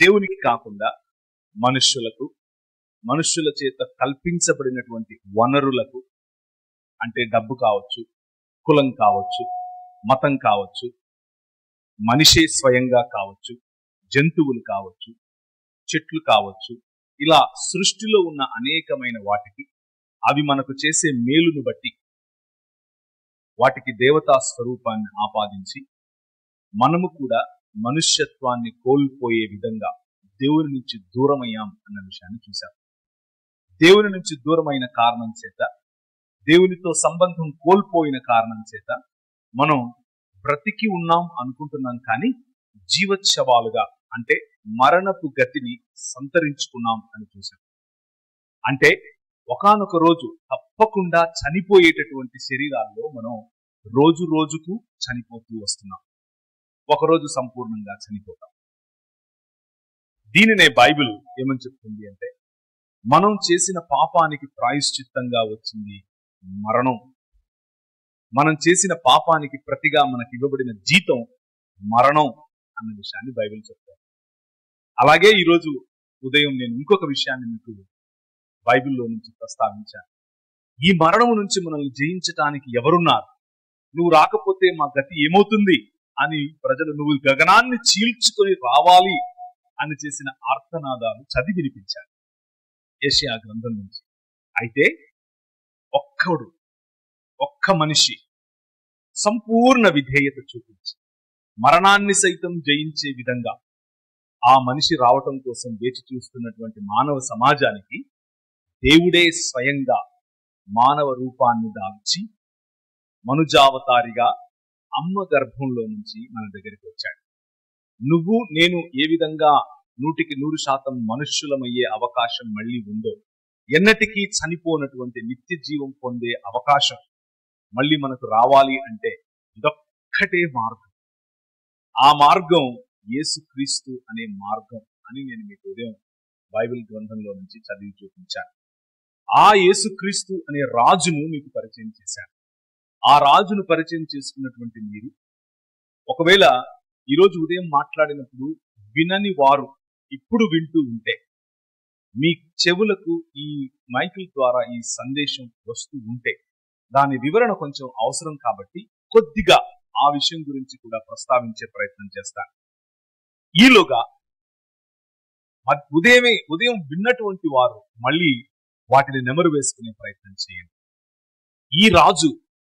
దేవునికి కాకుండా మనుష్యులకు, మనుష్యుల చేత కల్పించబడినటువంటి వనరులకు, అంటే డబ్బు కావచ్చు, కులం కావచ్చు, మతం కావచ్చు, మనిషే స్వయంగా కావచ్చు, జంతువులు కావచ్చు, చెట్లు కావచ్చు, ఇలా సృష్టిలో ఉన్న అనేకమైన వాటికి అవి మనకు చేసే మేలును బట్టి వాటికి దేవతా స్వరూపాన్ని ఆపాదించి మనము కూడా మనుష్యత్వాన్ని కోల్పోయే విధంగా దేవుని నుంచి దూరమయ్యాం అన్న విషయాన్ని చూశాం. దేవుని నుంచి దూరమైన కారణం చేత, దేవునితో సంబంధం కోల్పోయిన కారణం చేత మనం బ్రతికి ఉన్నాం అనుకుంటున్నాం, కానీ జీవోత్సవాలుగా అంటే మరణపు గతిని సంతరించుకున్నాం అని చూశాం. అంటే ఒకానొక రోజు తప్పకుండా చనిపోయేటటువంటి శరీరాల్లో మనం రోజు రోజుకు చనిపోతూ వస్తున్నాం. ఒకరోజు సంపూర్ణంగా చనిపోతాం. దీనినే బైబిల్ ఏమని చెప్తుంది అంటే, మనం చేసిన పాపానికి ప్రాయశ్చిత్తంగా వచ్చింది మరణం. మనం చేసిన పాపానికి ప్రతిగా మనకి ఇవ్వబడిన జీతం మరణం అన్న విషయాన్ని బైబిల్ చెప్తారు. అలాగే ఈరోజు ఉదయం నేను ఇంకొక విషయాన్ని మీకు బైబిల్లో నుంచి ప్రస్తావించాను. ఈ మరణం నుంచి మనల్ని జయించటానికి ఎవరున్నారు, నువ్వు రాకపోతే మా గతి ఏమవుతుంది అని ప్రజలు నువ్వు గగనాన్ని చీల్చుకొని రావాలి అని చేసిన ఆర్తనాదాలు చదివి వినిపించారు యెషయా గ్రంథం నుంచి. అయితే ఒక్క మనిషి సంపూర్ణ విధేయత చూపించి మరణాన్ని సైతం జయించే విధంగా ఆ మనిషి రావటం కోసం వేచి చూస్తున్నటువంటి మానవ సమాజానికి దేవుడే స్వయంగా మానవ రూపాన్ని దాల్చి మనుజావతారిగా అమ్మ గర్భంలో నుంచి మన దగ్గరికి వచ్చాడు. నువ్వు నేను ఏ విధంగా 100% మనుష్యులమయ్యే అవకాశం మళ్ళీ ఉందో, ఎన్నటికీ చనిపోనటువంటి నిత్య జీవం పొందే అవకాశం మళ్ళీ మనకు రావాలి అంటే ఇదొక్కటే మార్గం. ఆ మార్గం యేసుక్రీస్తు అనే మార్గం అని నేను మీకు ఉదయం బైబిల్ గ్రంథంలో నుంచి చదివి చూపించాను. ఆ యేసుక్రీస్తు అనే రాజును మీకు పరిచయం చేశాను. ఆ రాజును పరిచయం చేసుకున్నటువంటి మీరు ఒకవేళ ఈరోజు ఉదయం మాట్లాడినప్పుడు వినని వారు ఇప్పుడు వింటూ ఉంటే, మీ చెవులకు ఈ మైకుల ద్వారా ఈ సందేశం వస్తూ ఉంటే, దాని వివరణ కొంచెం అవసరం కాబట్టి కొద్దిగా ఆ విషయం గురించి కూడా ప్రస్తావించే ప్రయత్నం చేస్తాను. ఈలోగా ఉదయం విన్నటువంటి వారు మళ్ళీ వాటిని నెమరు వేసుకునే ప్రయత్నం చేయండి. ఈ రాజు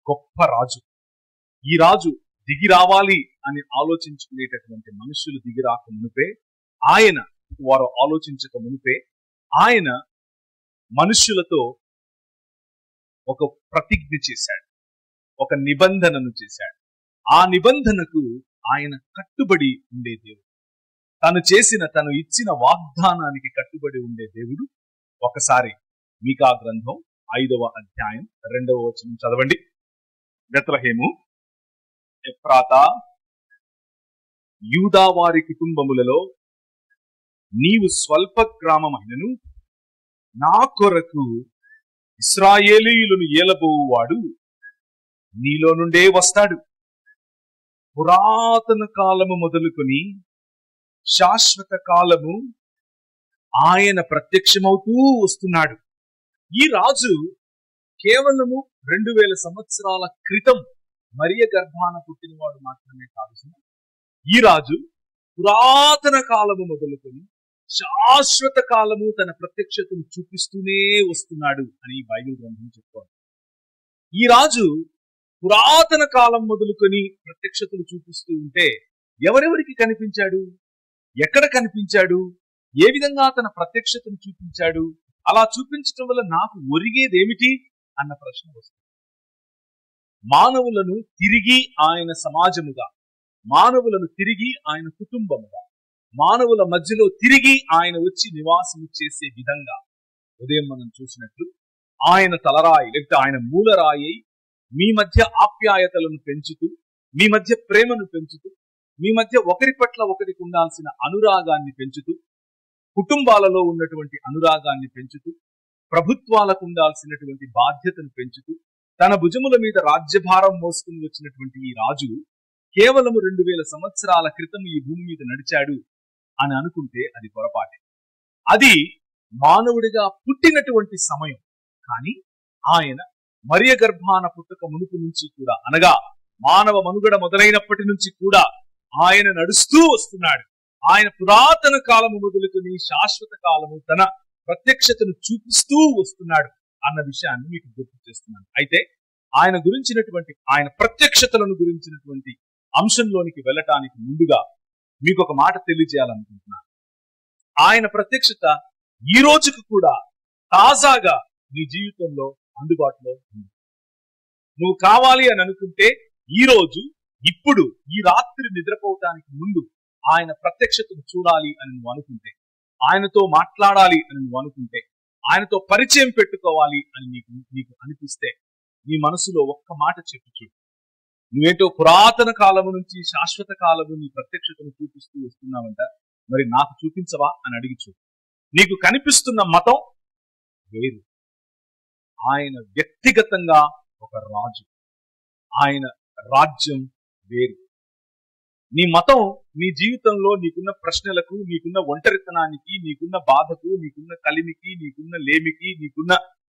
గొప్ప రాజు. ఈ రాజు దిగి రావాలి అని ఆలోచించుకునేటటువంటి మనుషులు దిగి రాక మునిపే, వారు ఆలోచించక మునిపే ఆయన మనుష్యులతో ఒక ప్రతిజ్ఞ చేశాడు, ఒక నిబంధనను చేశాడు. ఆ నిబంధనకు ఆయన కట్టుబడి ఉండే దేవుడు. తను ఇచ్చిన వాగ్దానానికి కట్టుబడి ఉండే దేవుడు. ఒకసారి మీకా గ్రంథం 5వ అధ్యాయం 2వ వచనం చదవండి. బెత్లెహేము, ఎఫ్రాతా, యూదా వారి కుటుంబములలో నీవు స్వల్ప గ్రామమైనను నా కొరకు ఇశ్రాయేలీయులను ఏలబోవువాడు నీలో నుండే వస్తాడు. పురాతన కాలము మొదలుకొని శాశ్వత కాలము ఆయన ప్రత్యక్షమవుతూ వస్తున్నాడు. ఈ రాజు కేవలము 2000 సంవత్సరాల క్రితం మరియ గర్భాన పుట్టినవాడు మాత్రమే కాదు. ఈ రాజు పురాతన కాలము మొదలుకొని శాశ్వత కాలము తన ప్రత్యక్షతను చూపిస్తూనే వస్తున్నాడు అని బైబిల్ గ్రంథం చెప్తోంది. ఈ రాజు పురాతన కాలం మొదలుకొని ప్రత్యక్షతను చూపిస్తూ ఉంటే ఎవరెవరికి కనిపించాడు, ఎక్కడ కనిపించాడు, ఏ విధంగా తన ప్రత్యక్షతను చూపించాడు, అలా చూపించడం వల్ల నాకు ఒరిగేదేమిటి అన్న ప్రశ్న వస్తుంది. మానవులను తిరిగి ఆయన సమాజముగా, మానవులను తిరిగి ఆయన కుటుంబముగా, మానవుల మధ్యలో తిరిగి ఆయన వచ్చి నివాసము చేసే విధంగా ఉదయం మనం చూసినట్లు ఆయన తలరాయి లేకపోతే ఆయన మూలరాయి మీ మధ్య ఆప్యాయతలను పెంచుతూ, మీ మధ్య ప్రేమను పెంచుతూ, మీ మధ్య ఒకరి పట్ల ఒకరికి ఉండాల్సిన అనురాగాన్ని పెంచుతూ, కుటుంబాలలో ఉన్నటువంటి అనురాగాన్ని పెంచుతూ, ప్రభుత్వాలకు ఉండాల్సినటువంటి బాధ్యతను పెంచుతూ, తన భుజముల మీద రాజ్యభారం మోసుకుని వచ్చినటువంటి ఈ రాజు కేవలము 2000 సంవత్సరాల క్రితం ఈ భూమి మీద నడిచాడు అని అనుకుంటే అది పొరపాటే. అది మానవుడిగా పుట్టినటువంటి సమయం. కానీ ఆయన మరియ గర్భాన పుట్టక మునుపు నుంచి కూడా, అనగా మానవ మనుగడ మొదలైనప్పటి నుంచి కూడా ఆయన నడుస్తూ వస్తున్నాడు. ఆయన పురాతన కాలము మొదలుకొని శాశ్వత కాలము తన ప్రత్యక్షతను చూపిస్తూ వస్తున్నాడు అన్న విషయాన్ని మీకు గుర్తు చేస్తున్నాను. అయితే ఆయన గురించినటువంటి, ఆయన ప్రత్యక్షతలను గురించినటువంటి అంశంలోనికి వెళ్ళటానికి ముందుగా మీకు ఒక మాట తెలియజేయాలనుకుంటున్నాను. ఆయన ప్రత్యక్షత ఈ రోజుకు కూడా తాజాగా నీ జీవితంలో అందుబాటులో ఉంది. నువ్వు కావాలి అని అనుకుంటే ఈ రోజు, ఇప్పుడు, ఈ రాత్రి నిద్రపోవటానికి ముందు ఆయన ప్రత్యక్షతను చూడాలి అని నువ్వు అనుకుంటే, ఆయనతో మాట్లాడాలి అని నువ్వు అనుకుంటే, ఆయనతో పరిచయం పెట్టుకోవాలి అని నీకు అనిపిస్తే, నీ మనసులో ఒక్క మాట చెప్పు చూడు. నువ్వేంటో పురాతన కాలము నుంచి శాశ్వత కాలము నీ ప్రత్యక్షతను చూపిస్తూ వస్తున్నావంట, మరి నాకు చూపించవా అని అడిగి చూడు. నీకు కనిపిస్తున్న మతం వేరు. ఆయన వ్యక్తిగతంగా ఒక రాజు, ఆయన రాజ్యం వేరు. నీ మతం నీ జీవితంలో నీకున్న ప్రశ్నలకు, నీకున్న ఒంటరితనానికి, నీకున్న బాధకు, నీకున్న కలిమికి, నీకున్న లేమికి, నీకున్న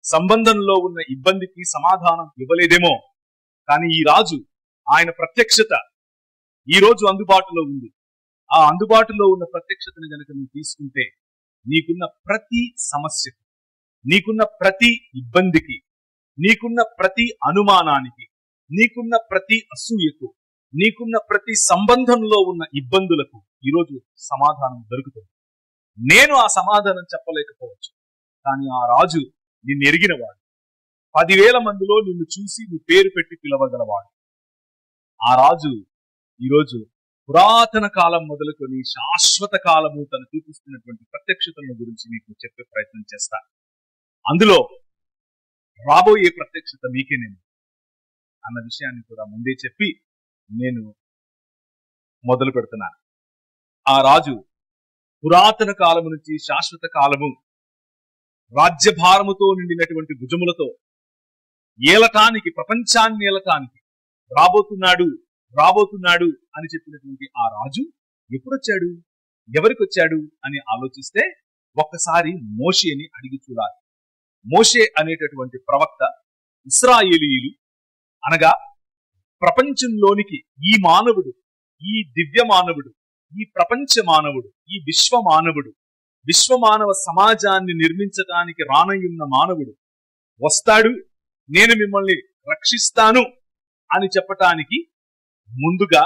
సంబంధంలో ఉన్న ఇబ్బందికి సమాధానం ఇవ్వలేదేమో. కానీ ఈ రాజు, ఆయన ప్రత్యక్షత ఈ రోజు అందుబాటులో ఉంది. ఆ అందుబాటులో ఉన్న ప్రత్యక్షతను కనుక నువ్వు తీసుకుంటే, నీకున్న ప్రతి సమస్యకు, నీకున్న ప్రతి ఇబ్బందికి, నీకున్న ప్రతి అనుమానానికి, నీకున్న ప్రతి అసూయకు, నీకున్న ప్రతి సంబంధంలో ఉన్న ఇబ్బందులకు ఈరోజు సమాధానం దొరుకుతుంది. నేను ఆ సమాధానం చెప్పలేకపోవచ్చు, కానీ ఆ రాజు నిన్ను ఎరిగినవాడు. 10,000 మందిలో నిన్ను చూసి నువ్వు పేరు పెట్టి పిలవగలవాడు. ఆ రాజు ఈరోజు పురాతన కాలం మొదలుకొని శాశ్వత కాలము తను చూపిస్తున్నటువంటి ప్రత్యక్షతల గురించి మీకు చెప్పే ప్రయత్నం చేస్తాను. అందులో రాబోయే ప్రత్యక్షత మీకేనేమి అన్న విషయాన్ని కూడా ముందే చెప్పి నేను మొదలు పెడుతున్నాను. ఆ రాజు పురాతన కాలము నుంచి శాశ్వత కాలము రాజ్యభారముతో నిండినటువంటి భుజములతో ఏలటానికి, ప్రపంచాన్ని ఏలటానికి రాబోతున్నాడు అని చెప్పినటువంటి ఆ రాజు ఎప్పుడొచ్చాడు, ఎవరికి వచ్చాడు అని ఆలోచిస్తే ఒక్కసారి మోషేని అడిగి చూడాలి. మోషే అనేటటువంటి ప్రవక్త ఇశ్రాయేలీయులు, అనగా ప్రపంచంలోనికి ఈ మానవుడు, ఈ దివ్య మానవుడు, ఈ ప్రపంచ మానవుడు, ఈ విశ్వమానవ సమాజాన్ని నిర్మించడానికి రానయున్న మానవుడు వస్తాడు, నేను మిమ్మల్ని రక్షిస్తాను అని చెప్పటానికి ముందుగా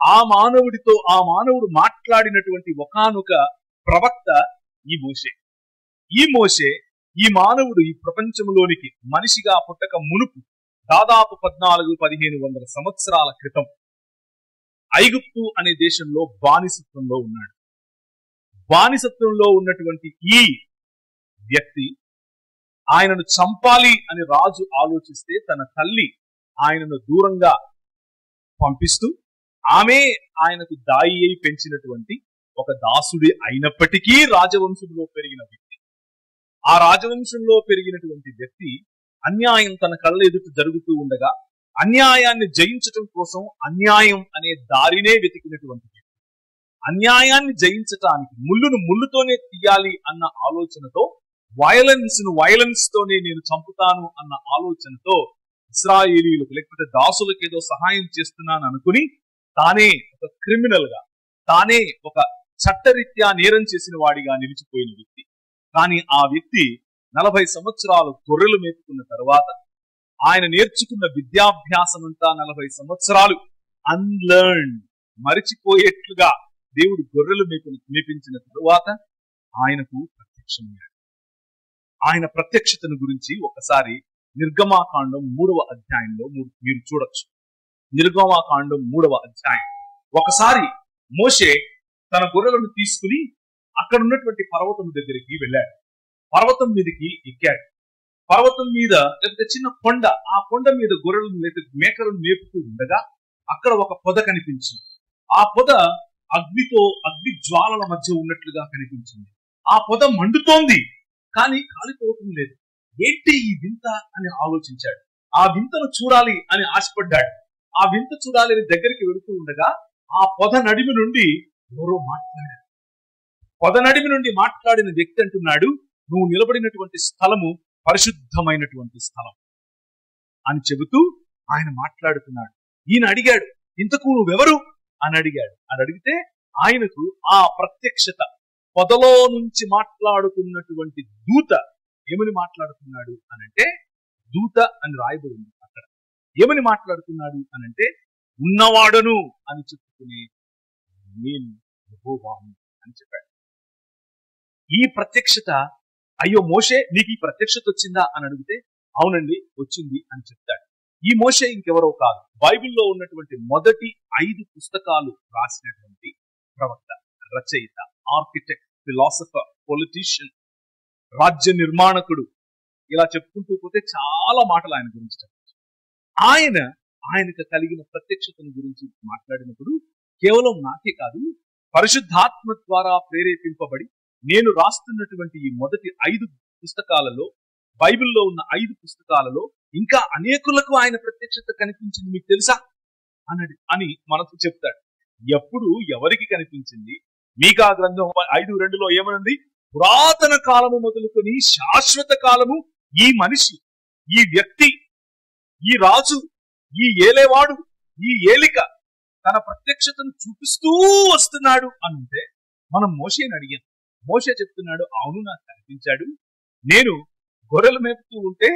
ఆ మానవుడు మాట్లాడినటువంటి ఒకానొక ప్రవక్త ఈ మోషే. ఈ మానవుడు ఈ ప్రపంచంలోనికి మనిషిగా పుట్టక మునుపు దాదాపు 1400-1500 సంవత్సరాల క్రితం ఐగుప్తు అనే దేశంలో బానిసత్వంలో ఉన్నాడు. బానిసత్వంలో ఉన్నటువంటి ఈ వ్యక్తి ఆయనను చంపాలి అని రాజు ఆలోచిస్తే తన తల్లి ఆయనను దూరంగా పంపిస్తూ, ఆమె ఆయనకు దాయి అయి పెంచినటువంటి ఒక దాసుడి అయినప్పటికీ రాజవంశంలో పెరిగిన వ్యక్తి. ఆ రాజవంశంలో పెరిగినటువంటి వ్యక్తి అన్యాయం తన కళ్ళ ఎదుట జరుగుతూ ఉండగా అన్యాయాన్ని జయించటం కోసం అన్యాయం అనే దారినే వెతికినటువంటి వ్యక్తి. అన్యాయాన్ని జయించటానికి ముళ్ళును ముళ్ళుతోనే తీయాలి అన్న ఆలోచనతో, వైలెన్స్ తోనే నేను చంపుతాను అన్న ఆలోచనతో ఇశ్రాయేలీయులకు, లేకపోతే దాసులకు ఏదో సహాయం చేస్తున్నాను అనుకుని తానే ఒక క్రిమినల్ గా, తానే ఒక చట్టరీత్యా నేరం చేసిన వాడిగా నిలిచిపోయిన వ్యక్తి. కానీ ఆ వ్యక్తి 40 సంవత్సరాలు గొర్రెలు మేపుకున్న తర్వాత, ఆయన నేర్చుకున్న విద్యాభ్యాసం అంతా 40 సంవత్సరాలు అన్లర్న్, మరిచిపోయేట్లుగా దేవుడు గొర్రెలు మేపించిన తరువాత ఆయనకు ప్రత్యక్షమయ్యాడు. ఆయన ప్రత్యక్షతను గురించి ఒకసారి నిర్గమాకాండం 3వ అధ్యాయంలో మీరు చూడొచ్చు. నిర్గమాకాండం 3వ అధ్యాయం. ఒకసారి మోషే తన గొర్రెలను తీసుకుని అక్కడ ఉన్నటువంటి పర్వతం దగ్గరికి వెళ్ళాడు. పర్వతం మీదకి ఎక్కాడు. పర్వతం మీద లేకపోతే చిన్న కొండ, ఆ కొండ మీద గొర్రెలను లేకపోతే మేకలను మేపుతూ ఉండగా అక్కడ ఒక పొద కనిపించింది. ఆ పొద అగ్ని జ్వాలల మధ్య ఉన్నట్లుగా కనిపించింది. ఆ పొద మండుతోంది, కానీ కాలిపోవటం లేదు. ఏంటి ఈ వింత అని ఆలోచించాడు. ఆ వింతను చూడాలి అని ఆశపడ్డాడు. ఆ వింత చూడాలి అని దగ్గరికి వెళుతూ ఉండగా ఆ పొద నడిమి నుండి ఎవరో మాట్లాడారు. పొదనడిమి నుండి మాట్లాడిన వ్యక్తి అంటున్నాడు, నువ్వు నిలబడినటువంటి స్థలము పరిశుద్ధమైనటువంటి స్థలం అని చెబుతూ ఆయన మాట్లాడుతున్నాడు. ఈయన అడిగాడు, ఇంతకు నువ్వెవరు అని అడిగాడు. అని అడిగితే ఆయనకు ఆ ప్రత్యక్షత, పొదలో నుంచి మాట్లాడుతున్నటువంటి దూత ఏమని మాట్లాడుతున్నాడు అనంటే, దూత అని రాయబడి ఉంది అక్కడ. ఏమని మాట్లాడుతున్నాడు అనంటే, ఉన్నవాడను అని చెప్పుకుని నేను యెహోవాను అని చెప్పాడు. ఈ ప్రత్యక్షత, అయ్యో మోషే నీకు ఈ ప్రత్యక్షత వచ్చిందా అని అడిగితే, అవునండి వచ్చింది అని చెప్తాడు. ఈ మోషే ఇంకెవరో కాదు, బైబిల్లో ఉన్నటువంటి మొదటి 5 పుస్తకాలు రాసినటువంటి ప్రవక్త, రచయిత, ఆర్కిటెక్ట్, ఫిలాసఫర్, పొలిటీషియన్, రాజ్య నిర్మాణకుడు, ఇలా చెప్పుకుంటూ పోతే చాలా మాటలు ఆయన గురించి చెప్పచ్చు. ఆయనకు కలిగిన ప్రత్యక్షతను గురించి మాట్లాడినప్పుడు కేవలం నాకే కాదు, పరిశుద్ధాత్మ ద్వారా ప్రేరేపింపబడి నేను రాస్తున్నటువంటి ఈ మొదటి 5 పుస్తకాలలో, బైబిల్లో ఉన్న 5 పుస్తకాలలో ఇంకా అనేకులకు ఆయన ప్రత్యక్షత కనిపించింది, మీకు తెలుసా అని మనకు చెప్తాడు. ఎప్పుడు ఎవరికి కనిపించింది? మీకా గ్రంథం 5:2 ఏమనుంది? పురాతన కాలము మొదలుకొని శాశ్వత కాలము ఈ మనిషి, ఈ వ్యక్తి, ఈ రాజు, ఈ ఏలేవాడు, ఈ ఏలిక తన ప్రత్యక్షతను చూపిస్తూ వస్తున్నాడు అంటే మనం మోషేని అడిగాం. మోషే చెప్తున్నాడు, అవును నాకు కనిపించాడు. నేను గొర్రెలు మేపుతూ ఉంటే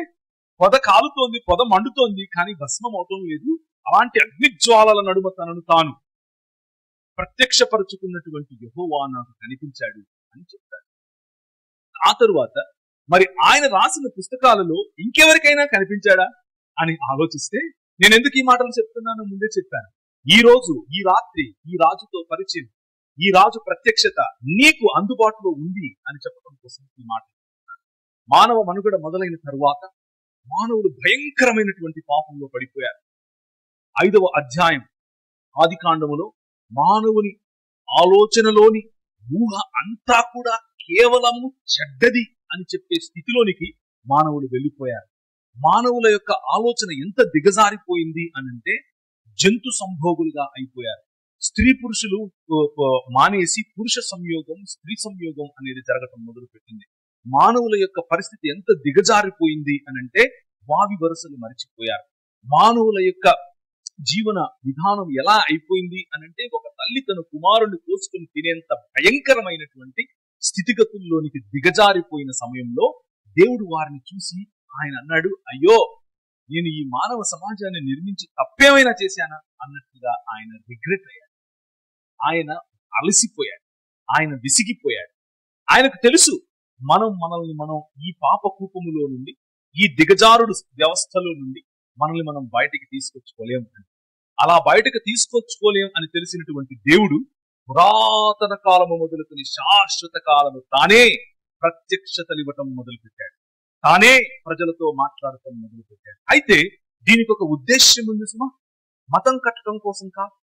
పొద కాలుతోంది, పొద మండుతోంది, కానీ భస్మం అవటం లేదు. అలాంటి అగ్నిజ్వాలల నడుమ తనను తాను ప్రత్యక్షపరుచుకున్నటువంటి యెహోవా నాకు కనిపించాడు అని చెప్తాడు. ఆ తరువాత మరి ఆయన రాసిన పుస్తకాలలో ఇంకెవరికైనా కనిపించాడా అని ఆలోచిస్తే, నేను ఎందుకు ఈ మాటలు చెప్తున్నానో ముందే చెప్పాను. ఈ రోజు, ఈ రాత్రి ఈ రాజుతో పరిచయం, ఈ రాజు ప్రత్యక్షత నీకు అందుబాటులో ఉంది అని చెప్పడం కోసం ఈ మాట. మానవ మనుగడ మొదలైన తరువాత మానవుడు భయంకరమైనటువంటి పాపంలో పడిపోయారు. 5వ అధ్యాయం ఆదికాండములో మానవుని ఆలోచనలోని ఊహ అంతా కూడా కేవలము చెడ్డది అని చెప్పే స్థితిలోనికి మానవులు వెళ్ళిపోయారు. మానవుల యొక్క ఆలోచన ఎంత దిగజారిపోయింది అనంటే జంతు సంభోగులుగా అయిపోయారు. స్త్రీ పురుషులు మానేసి పురుష సంయోగం, స్త్రీ సంయోగం అనేది జరగటం మొదలుపెట్టింది. మానవుల యొక్క పరిస్థితి ఎంత దిగజారిపోయింది అనంటే వావి వరుసలు మరిచిపోయారు. మానవుల యొక్క జీవన విధానం ఎలా అయిపోయింది అనంటే, ఒక తల్లి తన కుమారుని కోసుకుని తినేంత భయంకరమైనటువంటి స్థితిగతుల్లోనికి దిగజారిపోయిన సమయంలో దేవుడు వారిని చూసి ఆయన అన్నాడు, అయ్యో నేను ఈ మానవ సమాజాన్ని నిర్మించి తప్పేమైనా చేశానా అన్నట్టుగా ఆయన రిగ్రెట్ అయ్యాడు. ఆయన అలసిపోయాడు, ఆయన విసిగిపోయాడు. ఆయనకు తెలుసు మనల్ని ఈ పాప కూపములో నుండి, ఈ దిగజారుడు వ్యవస్థలో నుండి మనల్ని మనం బయటికి తీసుకొచ్చుకోలేము అని. అలా బయటకు తీసుకొచ్చుకోలేం అని తెలిసినటువంటి దేవుడు పురాతన కాలము మొదలుకొని శాశ్వత కాలము తానే ప్రత్యక్షతలు ఇవ్వటం మొదలుపెట్టాడు. తానే ప్రజలతో మాట్లాడటం మొదలుపెట్టాడు. అయితే దీనికి ఒక ఉద్దేశ్యం ఉంది సుమా, మతం కట్టడం కోసం కాదు.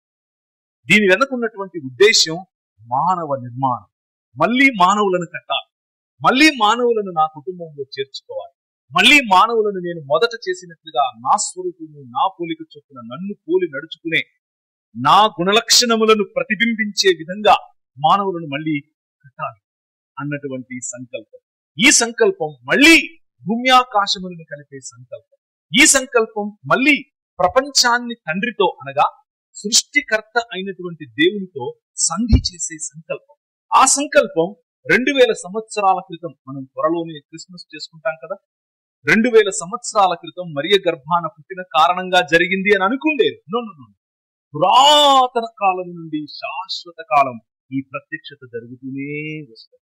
దీని వెనుకున్నటువంటి ఉద్దేశం మానవ నిర్మాణం. మళ్ళీ మానవులను కట్టాలి, మళ్ళీ మానవులను నా కుటుంబంలో చేర్చుకోవాలి, మళ్ళీ మానవులను నేను మొదట చేసినట్లుగా నా స్వరూపము, నా పోలిక చొప్పున నన్ను పోలి నడుచుకునే, నా గుణలక్షణములను ప్రతిబింబించే విధంగా మానవులను మళ్ళీ కట్టాలి అన్నటువంటి సంకల్పం. ఈ సంకల్పం మళ్ళీ భూమ్యాకాశములను కలిపే సంకల్పం. ఈ సంకల్పం మళ్ళీ ప్రపంచాన్ని తండ్రితో అనగా సృష్టికర్త అయినటువంటి దేవునితో సంధి చేసే సంకల్పం. ఆ సంకల్పం 2000 సంవత్సరాల క్రితం, మనం త్వరలోనే క్రిస్మస్ చేసుకుంటాం కదా, 2000 సంవత్సరాల క్రితం మరియ గర్భాన పుట్టిన కారణంగా జరిగింది అని అనుకుండేది. నో, పురాతన కాలం నుండి శాశ్వత కాలం ఈ ప్రత్యక్షత జరుగుతూనే వస్తుంది.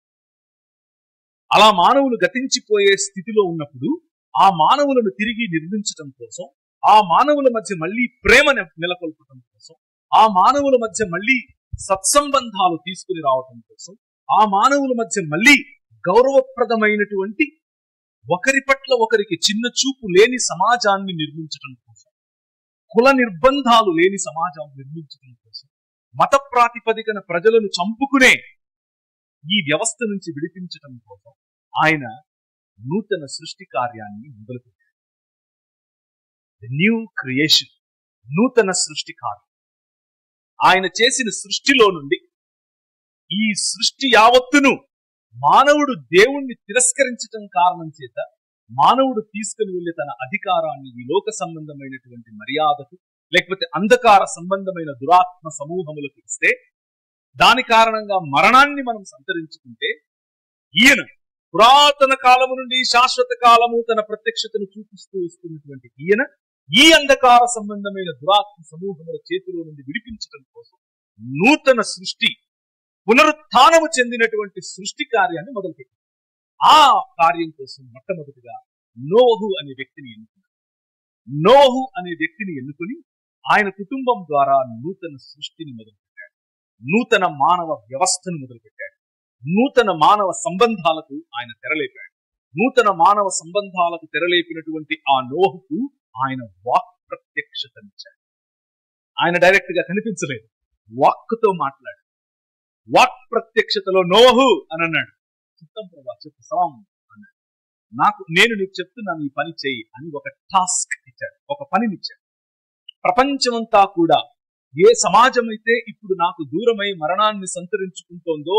అలా మానవులు గతించిపోయే స్థితిలో ఉన్నప్పుడు ఆ మానవులను తిరిగి నిర్మించటం కోసం, ఆ మానవుల మధ్య మళ్ళీ ప్రేమ నెలకొల్పటం కోసం, ఆ మానవుల మధ్య మళ్ళీ సత్సంబంధాలు తీసుకుని రావటం కోసం, ఆ మానవుల మధ్య మళ్ళీ గౌరవప్రదమైనటువంటి, ఒకరి పట్ల ఒకరికి చిన్న చూపు లేని సమాజాన్ని నిర్మించటం కోసం, కుల నిర్బంధాలు లేని సమాజాన్ని నిర్మించటం కోసం, మత ప్రాతిపదికన ప్రజలను చంపుకునే ఈ వ్యవస్థ నుంచి విడిపించటం కోసం ఆయన నూతన సృష్టి కార్యాన్ని మొదలుపెట్టాడు. న్యూ క్రియేషన్, నూతన సృష్టి కార్యం. ఆయన చేసిన సృష్టిలో నుండి ఈ సృష్టి యావత్తును మానవుడు దేవుణ్ణి తిరస్కరించటం కారణం చేత మానవుడు తీసుకుని వెళ్లి తన అధికారాన్ని ఈ లోక సంబంధమైనటువంటి మర్యాదకు లేకపోతే అంధకార సంబంధమైన దురాత్మ సమూహములకు ఇస్తే దాని కారణంగా మరణాన్ని మనం సంతరించుకుంటే ఈయన పురాతన కాలము నుండి శాశ్వత కాలము తన ప్రత్యక్షతను చూపిస్తూ వస్తున్నటువంటి ఈయన ఈ అంధకార సంబంధమైన దురాత్మ సమూహముల చేతిలో నుండి విడిపించడం కోసం నూతన సృష్టి పునరుత్థానము చెందినటువంటి సృష్టి కార్యాన్ని మొదలుపెట్టారు. ఆ కార్యం కోసం మొట్టమొదటిగా నోహు అనే వ్యక్తిని ఎన్నుకున్నారు. నోహు అనే వ్యక్తిని ఎన్నుకుని ఆయన కుటుంబం ద్వారా నూతన సృష్టిని మొదలుపెట్టాడు. నూతన మానవ వ్యవస్థను మొదలుపెట్టాడు. నూతన మానవ సంబంధాలకు ఆయన తెరలేపాడు. నూతన మానవ సంబంధాలకు తెరలేపినటువంటి ఆ నోహుకు ఆయన వాక్ ప్రత్యక్షతనిచ్చాడు. ఆయన డైరెక్ట్ గా కనిపించలేదు, వాక్తో మాట్లాడు. వాక్ ప్రత్యక్షతలో నోహు అని అన్నాడు. చిత్తం ప్రభా చెప్పు సవాం అన్నాడు. నేను నీకు చెప్తున్నాను ఈ పని చేయి అని ఒక టాస్క్ ఇచ్చాడు, ఒక పనినిచ్చాడు. ప్రపంచమంతా కూడా ఏ సమాజం అయితే ఇప్పుడు నాకు దూరమై మరణాన్ని సంతరించుకుంటోందో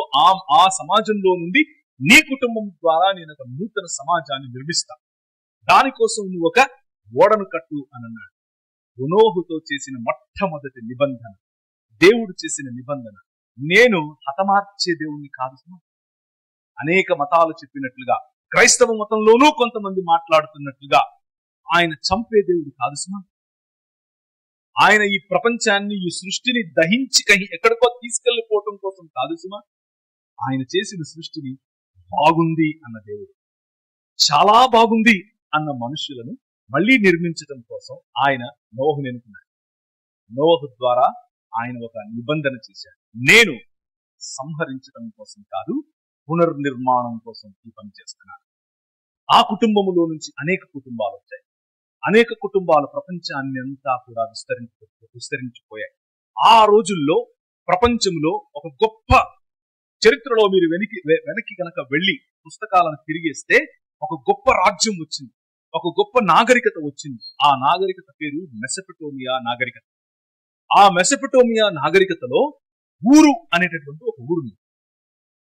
ఆ సమాజంలో నుండి నీ కుటుంబం ద్వారా నేను ఒక నూతన సమాజాన్ని నిర్మిస్తాను. దానికోసం నువ్వు ఒక ఓడను కట్టు అని అన్నాడు. నోహుతో చేసిన మొట్టమొదటి నిబంధన, దేవుడు చేసిన నిబంధన, నేను హతమార్చే దేవుణ్ణి కాదు సుమా. అనేక మతాలు చెప్పినట్లుగా క్రైస్తవ మతంలోనూ కొంతమంది మాట్లాడుతున్నట్లుగా ఆయన చంపే దేవుడు కాదు సుమా. ఆయన ఈ ప్రపంచాన్ని ఈ సృష్టిని దహించి ఎక్కడికో తీసుకెళ్లిపోవటం కోసం కాదు సుమా. ఆయన చేసిన సృష్టిని బాగుంది అన్న దేవుడు, చాలా బాగుంది అన్న మనుషులను మళ్ళీ నిర్మించటం కోసం ఆయన నోహుని ఎన్నుకున్నాడు. నోహు ద్వారా ఆయన ఒక నిబంధన చేశాడు. నేను సంహరించడం కోసం కాదు, పునర్నిర్మాణం కోసం ఈ పని చేస్తున్నాను. ఆ కుటుంబములో నుంచి అనేక కుటుంబాలు వచ్చాయి. అనేక కుటుంబాలు ప్రపంచాన్ని అంతా కూడా విస్తరించిపోయాయి. ఆ రోజుల్లో ప్రపంచంలో ఒక గొప్ప చరిత్రలో మీరు వెనక్కి కనుక వెళ్ళి పుస్తకాలను తిరిగేస్తే ఒక గొప్ప రాజ్యం వచ్చింది, ఒక గొప్ప నాగరికత వచ్చింది. ఆ నాగరికత పేరు మెసొపొటేమియా నాగరికత. ఆ మెసొపొటేమియా నాగరికతలో ఊరు అనేటటువంటి ఒక ఊరు,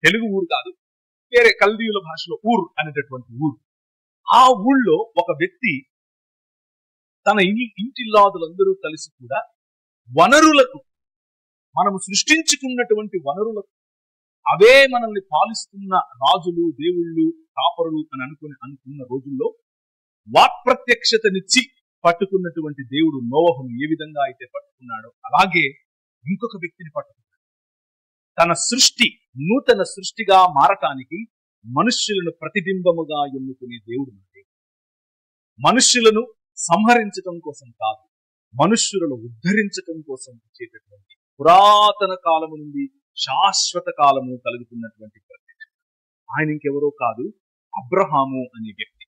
తెలుగు ఊరు కాదు, వేరే కల్దీయుల భాషలో ఊరు అనేటటువంటి ఊరు. ఆ ఊళ్ళో ఒక వ్యక్తి తన ఇంటిల్లాదులందరూ కలిసి కూడా వనరులకు, మనము సృష్టించుకున్నటువంటి వనరులకు, అవే మనల్ని పాలిస్తున్న రాజులు, దేవుళ్ళు, కాపరులు అని అనుకున్న రోజుల్లో వాక్ ప్రత్యక్షతనిచ్చి పట్టుకున్నటువంటి దేవుడు నోవహును ఏ విధంగా అయితే పట్టుకున్నాడో అలాగే ఇంకొక వ్యక్తిని పట్టుకున్నాడు. తన సృష్టి నూతన సృష్టిగా మారటానికి మనుష్యులను ప్రతిబింబముగా ఎన్నుకునే దేవుడు. మనుష్యులను సంహరించటం కోసం కాదు, మనుష్యులను ఉద్ధరించటం కోసం వచ్చేటటువంటి పురాతన కాలము నుండి శాశ్వత కాలము కలుగుతున్నటువంటి ప్రత్యక్షత. ఆయన ఇంకెవరో కాదు, అబ్రహాము అనే వ్యక్తి.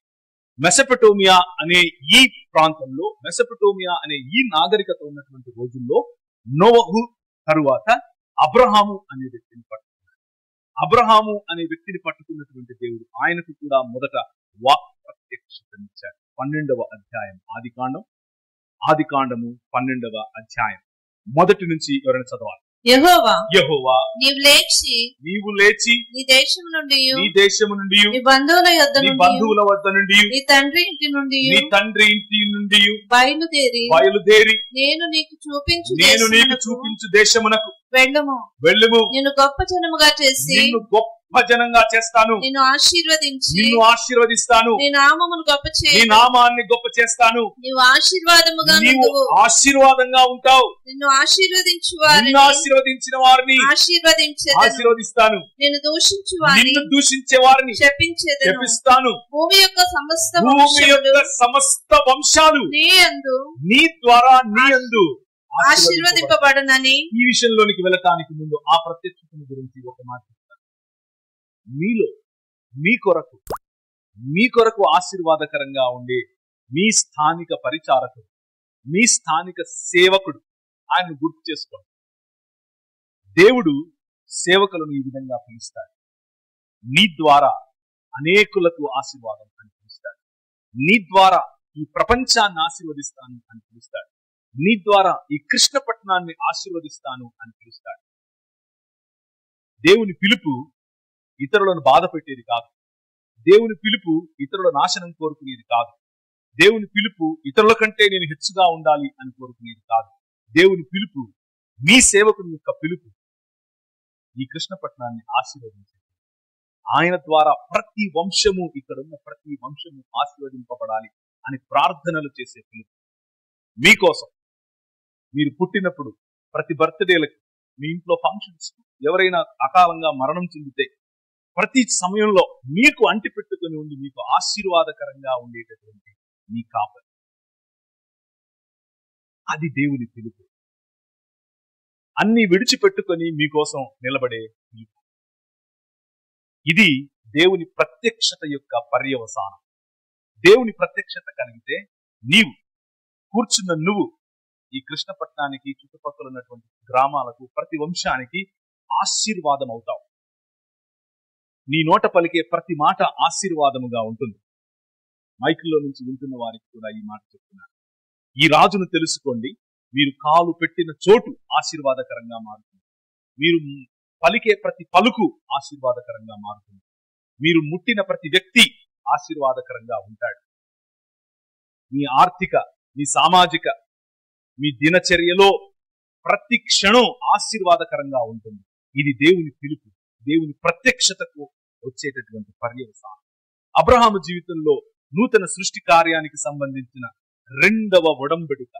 మెసొపొటేమియా అనే ఈ ప్రాంతంలో, మెసొపొటేమియా అనే ఈ నాగరికత ఉన్నటువంటి రోజుల్లో నోవహు తరువాత అబ్రహాము అనే వ్యక్తిని పట్టుకున్నాడు. అబ్రహాము అనే వ్యక్తిని పట్టుకున్నటువంటి దేవుడు ఆయనకు కూడా మొదట వాక్ ప్రత్యక్షతనిచ్చాడు. 12వ అధ్యాయం ఆదికాండము 12వ అధ్యాయం మొదటి నుంచి ఎవరైనా చదవాలి. యెహోవా నీవు లేచి నీ దేశము నుండి నీ బంధువుల వద్ద నుండి నీ తండ్రి ఇంటి నుండి బయలుదేరి నేను నీకు చూపించు దేశమునకు వెళ్ళుము. నేను గొప్ప జనముగా చేసి నిన్ను గొప్ప జనంగా చేస్తాను, నిన్ను ఆశీర్వదిస్తాను, నీ నామాన్ని గొప్ప చేస్తాను, నీవు ఆశీర్వాదంగా ఉంటావు, నిన్ను ఆశీర్వదించిన వారిని ఆశీర్వదిస్తాను, నిన్ను దూషించే వారిని శపిస్తాను. భూమి యొక్క సమస్త వంశాలు నీ ద్వారా నీ యందు ఆశీర్వదింపబడునని. ఈ విషయంలోనికి వెళ్ళటానికి ముందు ఆ ప్రత్యక్షతను గురించి ఒక మాట చెప్తాను. మీలో మీ కొరకు ఆశీర్వాదకరంగా ఉండే మీ స్థానిక పరిచారకుడు, మీ స్థానిక సేవకుడు ఆయన గుర్తు చేసుకోండి. దేవుడు సేవకులను ఈ విధంగా పిలుస్తాడు. నీ ద్వారా అనేకులకు ఆశీర్వాదం అని పిలుస్తాడు. నీ ద్వారా ఈ ప్రపంచాన్ని ఆశీర్వదిస్తాను అని పిలుస్తాడు. నీ ద్వారా ఈ కృష్ణపట్నాన్ని ఆశీర్వదిస్తాను అని పిలుస్తాడు. దేవుని పిలుపు ఇతరులను బాధ పెట్టేది కాదు. దేవుని పిలుపు ఇతరుల నాశనం కోరుకునేది కాదు. దేవుని పిలుపు ఇతరుల కంటే నేను హెచ్చుగా ఉండాలి అని కోరుకునేది కాదు. దేవుని పిలుపు, మీ సేవకుని యొక్క పిలుపు ఈ కృష్ణపట్నాన్ని ఆశీర్వదించేది. ఆయన ద్వారా ప్రతి వంశము, ఇక్కడున్న ప్రతి వంశము ఆశీర్వదింపబడాలి అని ప్రార్థనలు చేసే పిలుపు. మీకోసం, మీరు పుట్టినప్పుడు, ప్రతి బర్త్డేలకు, మీ ఇంట్లో ఫంక్షన్స్, ఎవరైనా అకాలంగా మరణం చెందితే ప్రతి సమయంలో మీకు అంటి పెట్టుకుని ఉండి మీకు ఆశీర్వాదకరంగా ఉండేటటువంటి మీ కాపరి, అది దేవుని పిలుపు. అన్ని విడిచిపెట్టుకొని మీకోసం నిలబడే పిలుపు. ఇది దేవుని ప్రత్యక్షత యొక్క పర్యవసానం. దేవుని ప్రత్యక్షత కలిగితే నీవు కూర్చున్న నువ్వు ఈ కృష్ణపట్నానికి, చుట్టుపక్కల ఉన్నటువంటి గ్రామాలకు, ప్రతి వంశానికి ఆశీర్వాదం అవుతావు. నీ నోట పలికే ప్రతి మాట ఆశీర్వాదముగా ఉంటుంది. మైకుల్లో నుంచి వింటున్న వారికి కూడా ఈ మాట చెప్తున్నారు. ఈ రాజును తెలుసుకోండి, మీరు కాలు పెట్టిన చోటు ఆశీర్వాదకరంగా మారుతుంది. మీరు పలికే ప్రతి పలుకు ఆశీర్వాదకరంగా మారుతుంది. మీరు ముట్టిన ప్రతి వ్యక్తి ఆశీర్వాదకరంగా ఉంటాడు. మీ ఆర్థిక, మీ సామాజిక, మీ దినచర్యలో ప్రతి క్షణం ఆశీర్వాదకరంగా ఉంటుంది. ఇది దేవుని పిలుపు, దేవుని ప్రత్యక్షతకు వచ్చేటటువంటి పర్యవసానం. అబ్రహాము జీవితంలో నూతన సృష్టి కార్యానికి సంబంధించిన రెండవ ఒడంబడిక,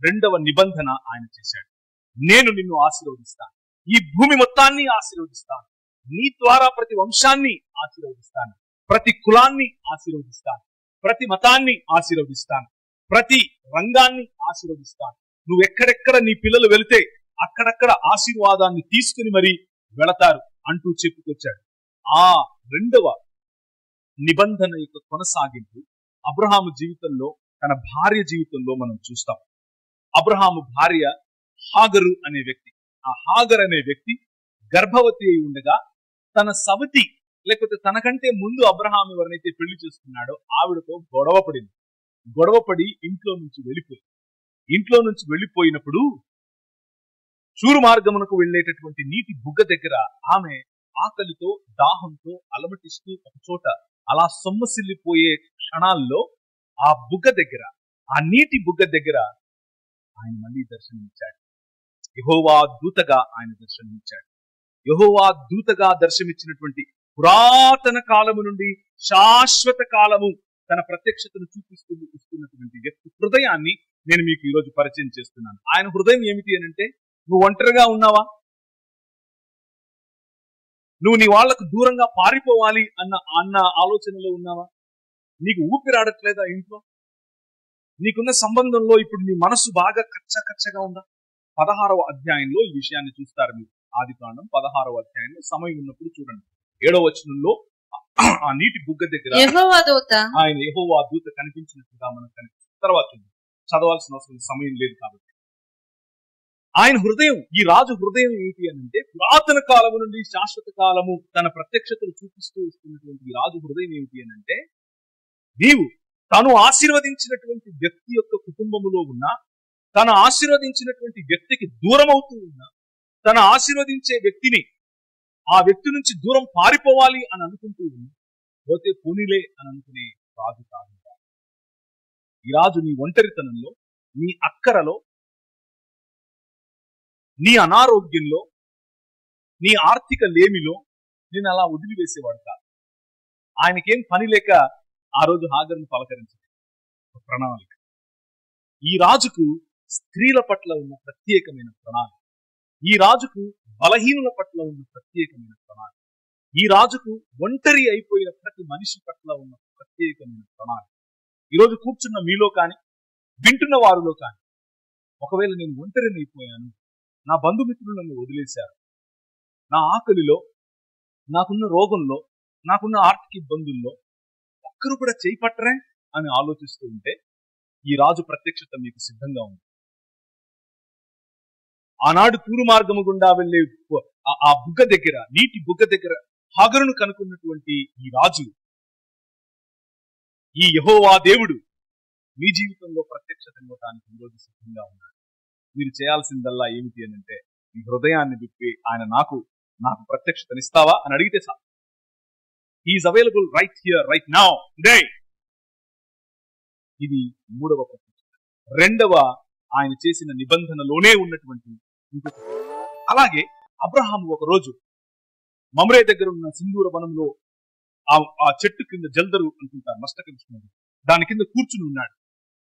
రెండవ నిబంధన ఆయన చేశాడు. నేను నిన్ను ఆశీర్వదిస్తాను, ఈ భూమి మొత్తాన్ని ఆశీర్వదిస్తాను, నీ ద్వారా ప్రతి వంశాన్ని ఆశీర్వదిస్తాను, ప్రతి కులాన్ని ఆశీర్వదిస్తాను, ప్రతి మతాన్ని ఆశీర్వదిస్తాను, ప్రతి రంగాన్ని ఆశీర్వదిస్తాను. నువ్వు ఎక్కడెక్కడ నీ పిల్లలు వెళితే అక్కడక్కడ ఆశీర్వాదాన్ని తీసుకుని మరి వెళతారు అంటూ చెప్పుకొచ్చాడు. ఆ రెండవ నిబంధన యొక్క కొనసాగింపు అబ్రహాము జీవితంలో, తన భార్య జీవితంలో మనం చూస్తాం. అబ్రహాము భార్య హాగరు అనే వ్యక్తి, ఆ హాగర్ అనే వ్యక్తి గర్భవతి అయి ఉండగా తన సవతి, లేకపోతే తనకంటే ముందు అబ్రహాము ఎవరినైతే పెళ్లి చేసుకున్నాడో ఆవిడతో గొడవపడి ఇంట్లో నుంచి వెళ్ళిపోయినప్పుడు చూరు మార్గమునకు వెళ్ళేటటువంటి నీటి బుగ్గ దగ్గర ఆమె ఆకలితో, దాహంతో అలమటిస్తూ ఒక చోట అలా సొమ్మసిల్లిపోయే క్షణాల్లో ఆ బుగ్గ దగ్గర, ఆ నీటి బుగ్గ దగ్గర ఆయన మళ్ళీ దర్శనమిచ్చాడు. యెహోవా దూతగా ఆయన దర్శనమిచ్చాడు. యెహోవా దూతగా దర్శనమిచ్చినటువంటి పురాతన కాలము నుండి శాశ్వత కాలము తన ప్రత్యక్షతను ఇస్తున్నటువంటి వ్యక్తి హృదయాన్ని నేను మీకు ఈరోజు పరిచయం చేస్తున్నాను. ఆయన హృదయం ఏమిటి అని అంటే, నువ్వు ఒంటరిగా ఉన్నావా? నువ్వు నీ వాళ్లకు దూరంగా పారిపోవాలి అన్న ఆలోచనలో ఉన్నావా? నీకు ఊపిరాడట్లేదా ఇంట్లో? నీకున్న సంబంధంలో ఇప్పుడు నీ మనస్సు బాగా కచ్చగా ఉందా? 16వ అధ్యాయంలో ఈ విషయాన్ని చూస్తారు మీరు. ఆదికాండం 16వ అధ్యాయంలో సమయం ఉన్నప్పుడు చూడండి. 7వ వచనంలో ఆ నీటి బుగ్గ దగ్గర ఆయన యెహోవా దూత కనిపించినట్టుగా మనకు కనిపిస్తుంది. తర్వాత చదవాల్సిన అవసరం సమయం లేదు కాబట్టి. ఆయన హృదయం, ఈ రాజు హృదయం ఏంటి అని అంటే, పురాతన కాలము నుండి శాశ్వత కాలము తన ప్రత్యక్షతను చూపిస్తూ వస్తున్నటువంటి ఈ రాజు హృదయం ఏమిటి అని అంటే, నీవు తను ఆశీర్వదించినటువంటి వ్యక్తి యొక్క కుటుంబములో ఉన్నా, తను ఆశీర్వదించినటువంటి వ్యక్తికి దూరం అవుతూ ఉన్నా, తను ఆశీర్వదించే వ్యక్తిని, ఆ వ్యక్తి నుంచి దూరం పారిపోవాలి అని అనుకుంటూ ఉన్నా, పోతే పోనీలే అని అనుకునే రాజు కాదు. ఈ రాజు నీ ఒంటరితనంలో, నీ అక్కరలో, నీ అనారోగ్యంలో, నీ ఆర్థిక లేమిలో నేను అలా వదిలివేసేవాడు కాదు. ఆయనకేం పని లేక ఆ రోజు హాగరును పలకరించింది ప్రణాళిక. ఈ రాజుకు స్త్రీల పట్ల ఉన్న ప్రత్యేకమైన ప్రణాళిక, ఈ రాజుకు బలహీనుల పట్ల ఉన్న ప్రత్యేకమైన ప్రణాళిక, ఈ రాజుకు ఒంటరి అయిపోయిన ప్రతి మనిషి పట్ల ఉన్న ప్రత్యేకమైన ప్రణాళిక. ఈరోజు కూర్చున్న మీలో కానీ, వింటున్న వారిలో కానీ, ఒకవేళ నేను ఒంటరిని అయిపోయాను, నా బంధుమిత్రులు నన్ను వదిలేశారు, నా ఆకలిలో, నాకున్న రోగంలో, నాకున్న ఆర్థిక ఇబ్బందుల్లో ఒక్కరు కూడా చేయి పట్టరే అని ఆలోచిస్తూ ఉంటే, ఈ రాజు ప్రత్యక్షత మీకు సిద్ధంగా ఉంది. ఆనాడు తూరు మార్గము గుండా వెళ్లే ఆ బుగ్గ దగ్గర, నీటి బుగ్గ దగ్గర హాగరును కనుక్కున్నటువంటి ఈ రాజు, ఈ యెహోవా దేవుడు మీ జీవితంలో ప్రత్యక్షత ఇవ్వడానికి ఈరోజు సిద్ధంగా ఉన్నాడు. మీరు చేయాల్సిందల్లా ఏమిటి అని అంటే, ఈ హృదయాన్ని విప్పి ఆయన నాకు నాకు ప్రత్యక్షతనిస్తావా అని అడిగితే sir, he's available right here right now today. ఇది మూడవ ప్రత్యక్షత. రెండవ ఆయన చేసిన నిబంధనలోనే ఉన్నటువంటి ఇంకొక. అలాగే అబ్రహాము ఒక రోజు మమ్రే దగ్గర ఉన్న సింధూర వనంలో ఆ చెట్టు కింద జల్దరు అనుకుంటారు, మస్తకృష్ణుడు, దాని కింద కూర్చుని ఉన్నాడు.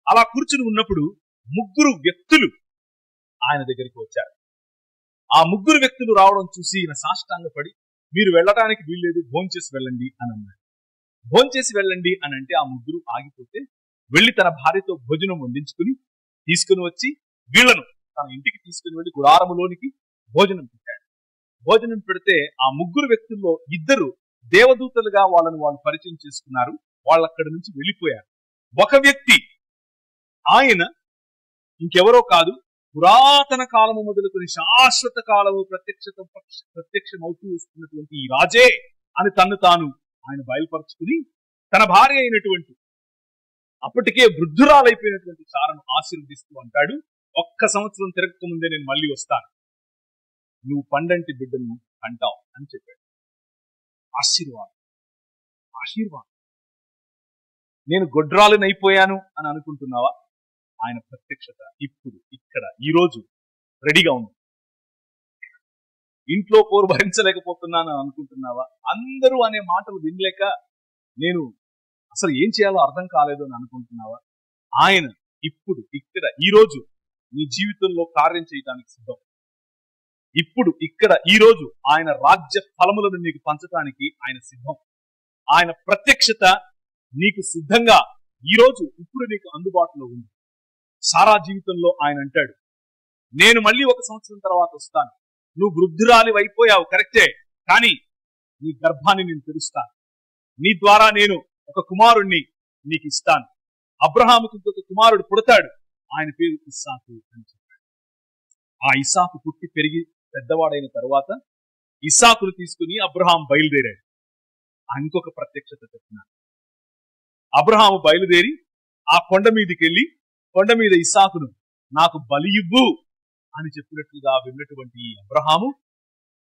అలా కూర్చుని ఉన్నప్పుడు ముగ్గురు వ్యక్తులు ఆయన దగ్గరికి వచ్చారు. ఆ ముగ్గురు వ్యక్తులు రావడం చూసి ఈయన సాష్టాంగపడి, మీరు వెళ్ళడానికి వీల్లేదు, భోంచేసి వెళ్ళండి అని అన్నాడు. భోంచేసి వెళ్ళండి అని అంటే ఆ ముగ్గురు ఆగిపోతే వెళ్లి తన భార్యతో భోజనం వండించుకుని తీసుకుని వచ్చి వీళ్లను తన ఇంటికి తీసుకుని వెళ్లి గుడారములోనికి భోజనం పెట్టాడు. భోజనం పెడితే ఆ ముగ్గురు వ్యక్తుల్లో ఇద్దరు దేవదూతలుగా వాళ్ళను వాళ్ళు పరిచయం చేసుకున్నారు. వాళ్ళు అక్కడి నుంచి వెళ్ళిపోయారు. ఒక వ్యక్తి ఆయన ఇంకెవరో కాదు, పురాతన కాలము మొదలుకొని శాశ్వత కాలము ప్రత్యక్షమవుతూ వస్తున్నటువంటి ఈ రాజే అని తన్ను తాను ఆయన బయలుపరుచుకుని తన భార్య అయినటువంటి అప్పటికే వృద్ధురాలైపోయినటువంటి సారను ఆశీర్వదిస్తూ అంటాడు, 1 సంవత్సరం తిరగక ముందే నేను మళ్ళీ వస్తాను, నువ్వు పండంటి బిడ్డను అంటావు అని చెప్పాడు. ఆశీర్వాదం, ఆశీర్వాదం. నేను గొడ్రాలునైపోయాను అని అనుకుంటున్నావా? ఆయన ప్రత్యక్షత ఇప్పుడు ఇక్కడ ఈ రోజు రెడీగా ఉంది. ఇంట్లో పోరు భరించలేకపోతున్నాను అని అనుకుంటున్నావా? అందరూ అనే మాటలు వినలేక నేను అసలు ఏం చేయాలో అర్థం కాలేదు అని అనుకుంటున్నావా? ఆయన ఇప్పుడు ఇక్కడ ఈ రోజు నీ జీవితంలో కార్యం చేయడానికి సిద్ధం. ఇప్పుడు ఇక్కడ ఈ రోజు ఆయన రాజ్య ఫలములను నీకు పంచడానికి ఆయన సిద్ధం. ఆయన ప్రత్యక్షత నీకు సిద్ధంగా ఈ రోజు ఇప్పుడు నీకు అందుబాటులో ఉంది. సారా జీవితంలో ఆయన అంటాడు, నేను మళ్ళీ 1 సంవత్సరం తర్వాత వస్తాను, నువ్వు వృద్ధురాలి అయిపోయావు కరెక్టే, కానీ నీ గర్భాన్ని నేను తెరుస్తాను, నీ ద్వారా నేను ఒక కుమారుణ్ణి నీకు ఇస్తాను. అబ్రహాముకు ఇంకొక కుమారుడు పుడతాడు, ఆయన పేరు ఇస్సాకు అని చెప్పాడు. ఆ ఇస్సాకు పుట్టి పెరిగి పెద్దవాడైన తర్వాత ఇస్సాకును తీసుకుని అబ్రహాం బయలుదేరాడు. ఇంకొక ప్రత్యక్షత చెప్పినాడు. అబ్రహాము బయలుదేరి ఆ కొండ మీదకి వెళ్ళి కొండ మీద ఇస్సాకును నాకు బలి ఇవ్వు అని చెప్పినట్లుగా విన్నటువంటి ఈ అబ్రహాము,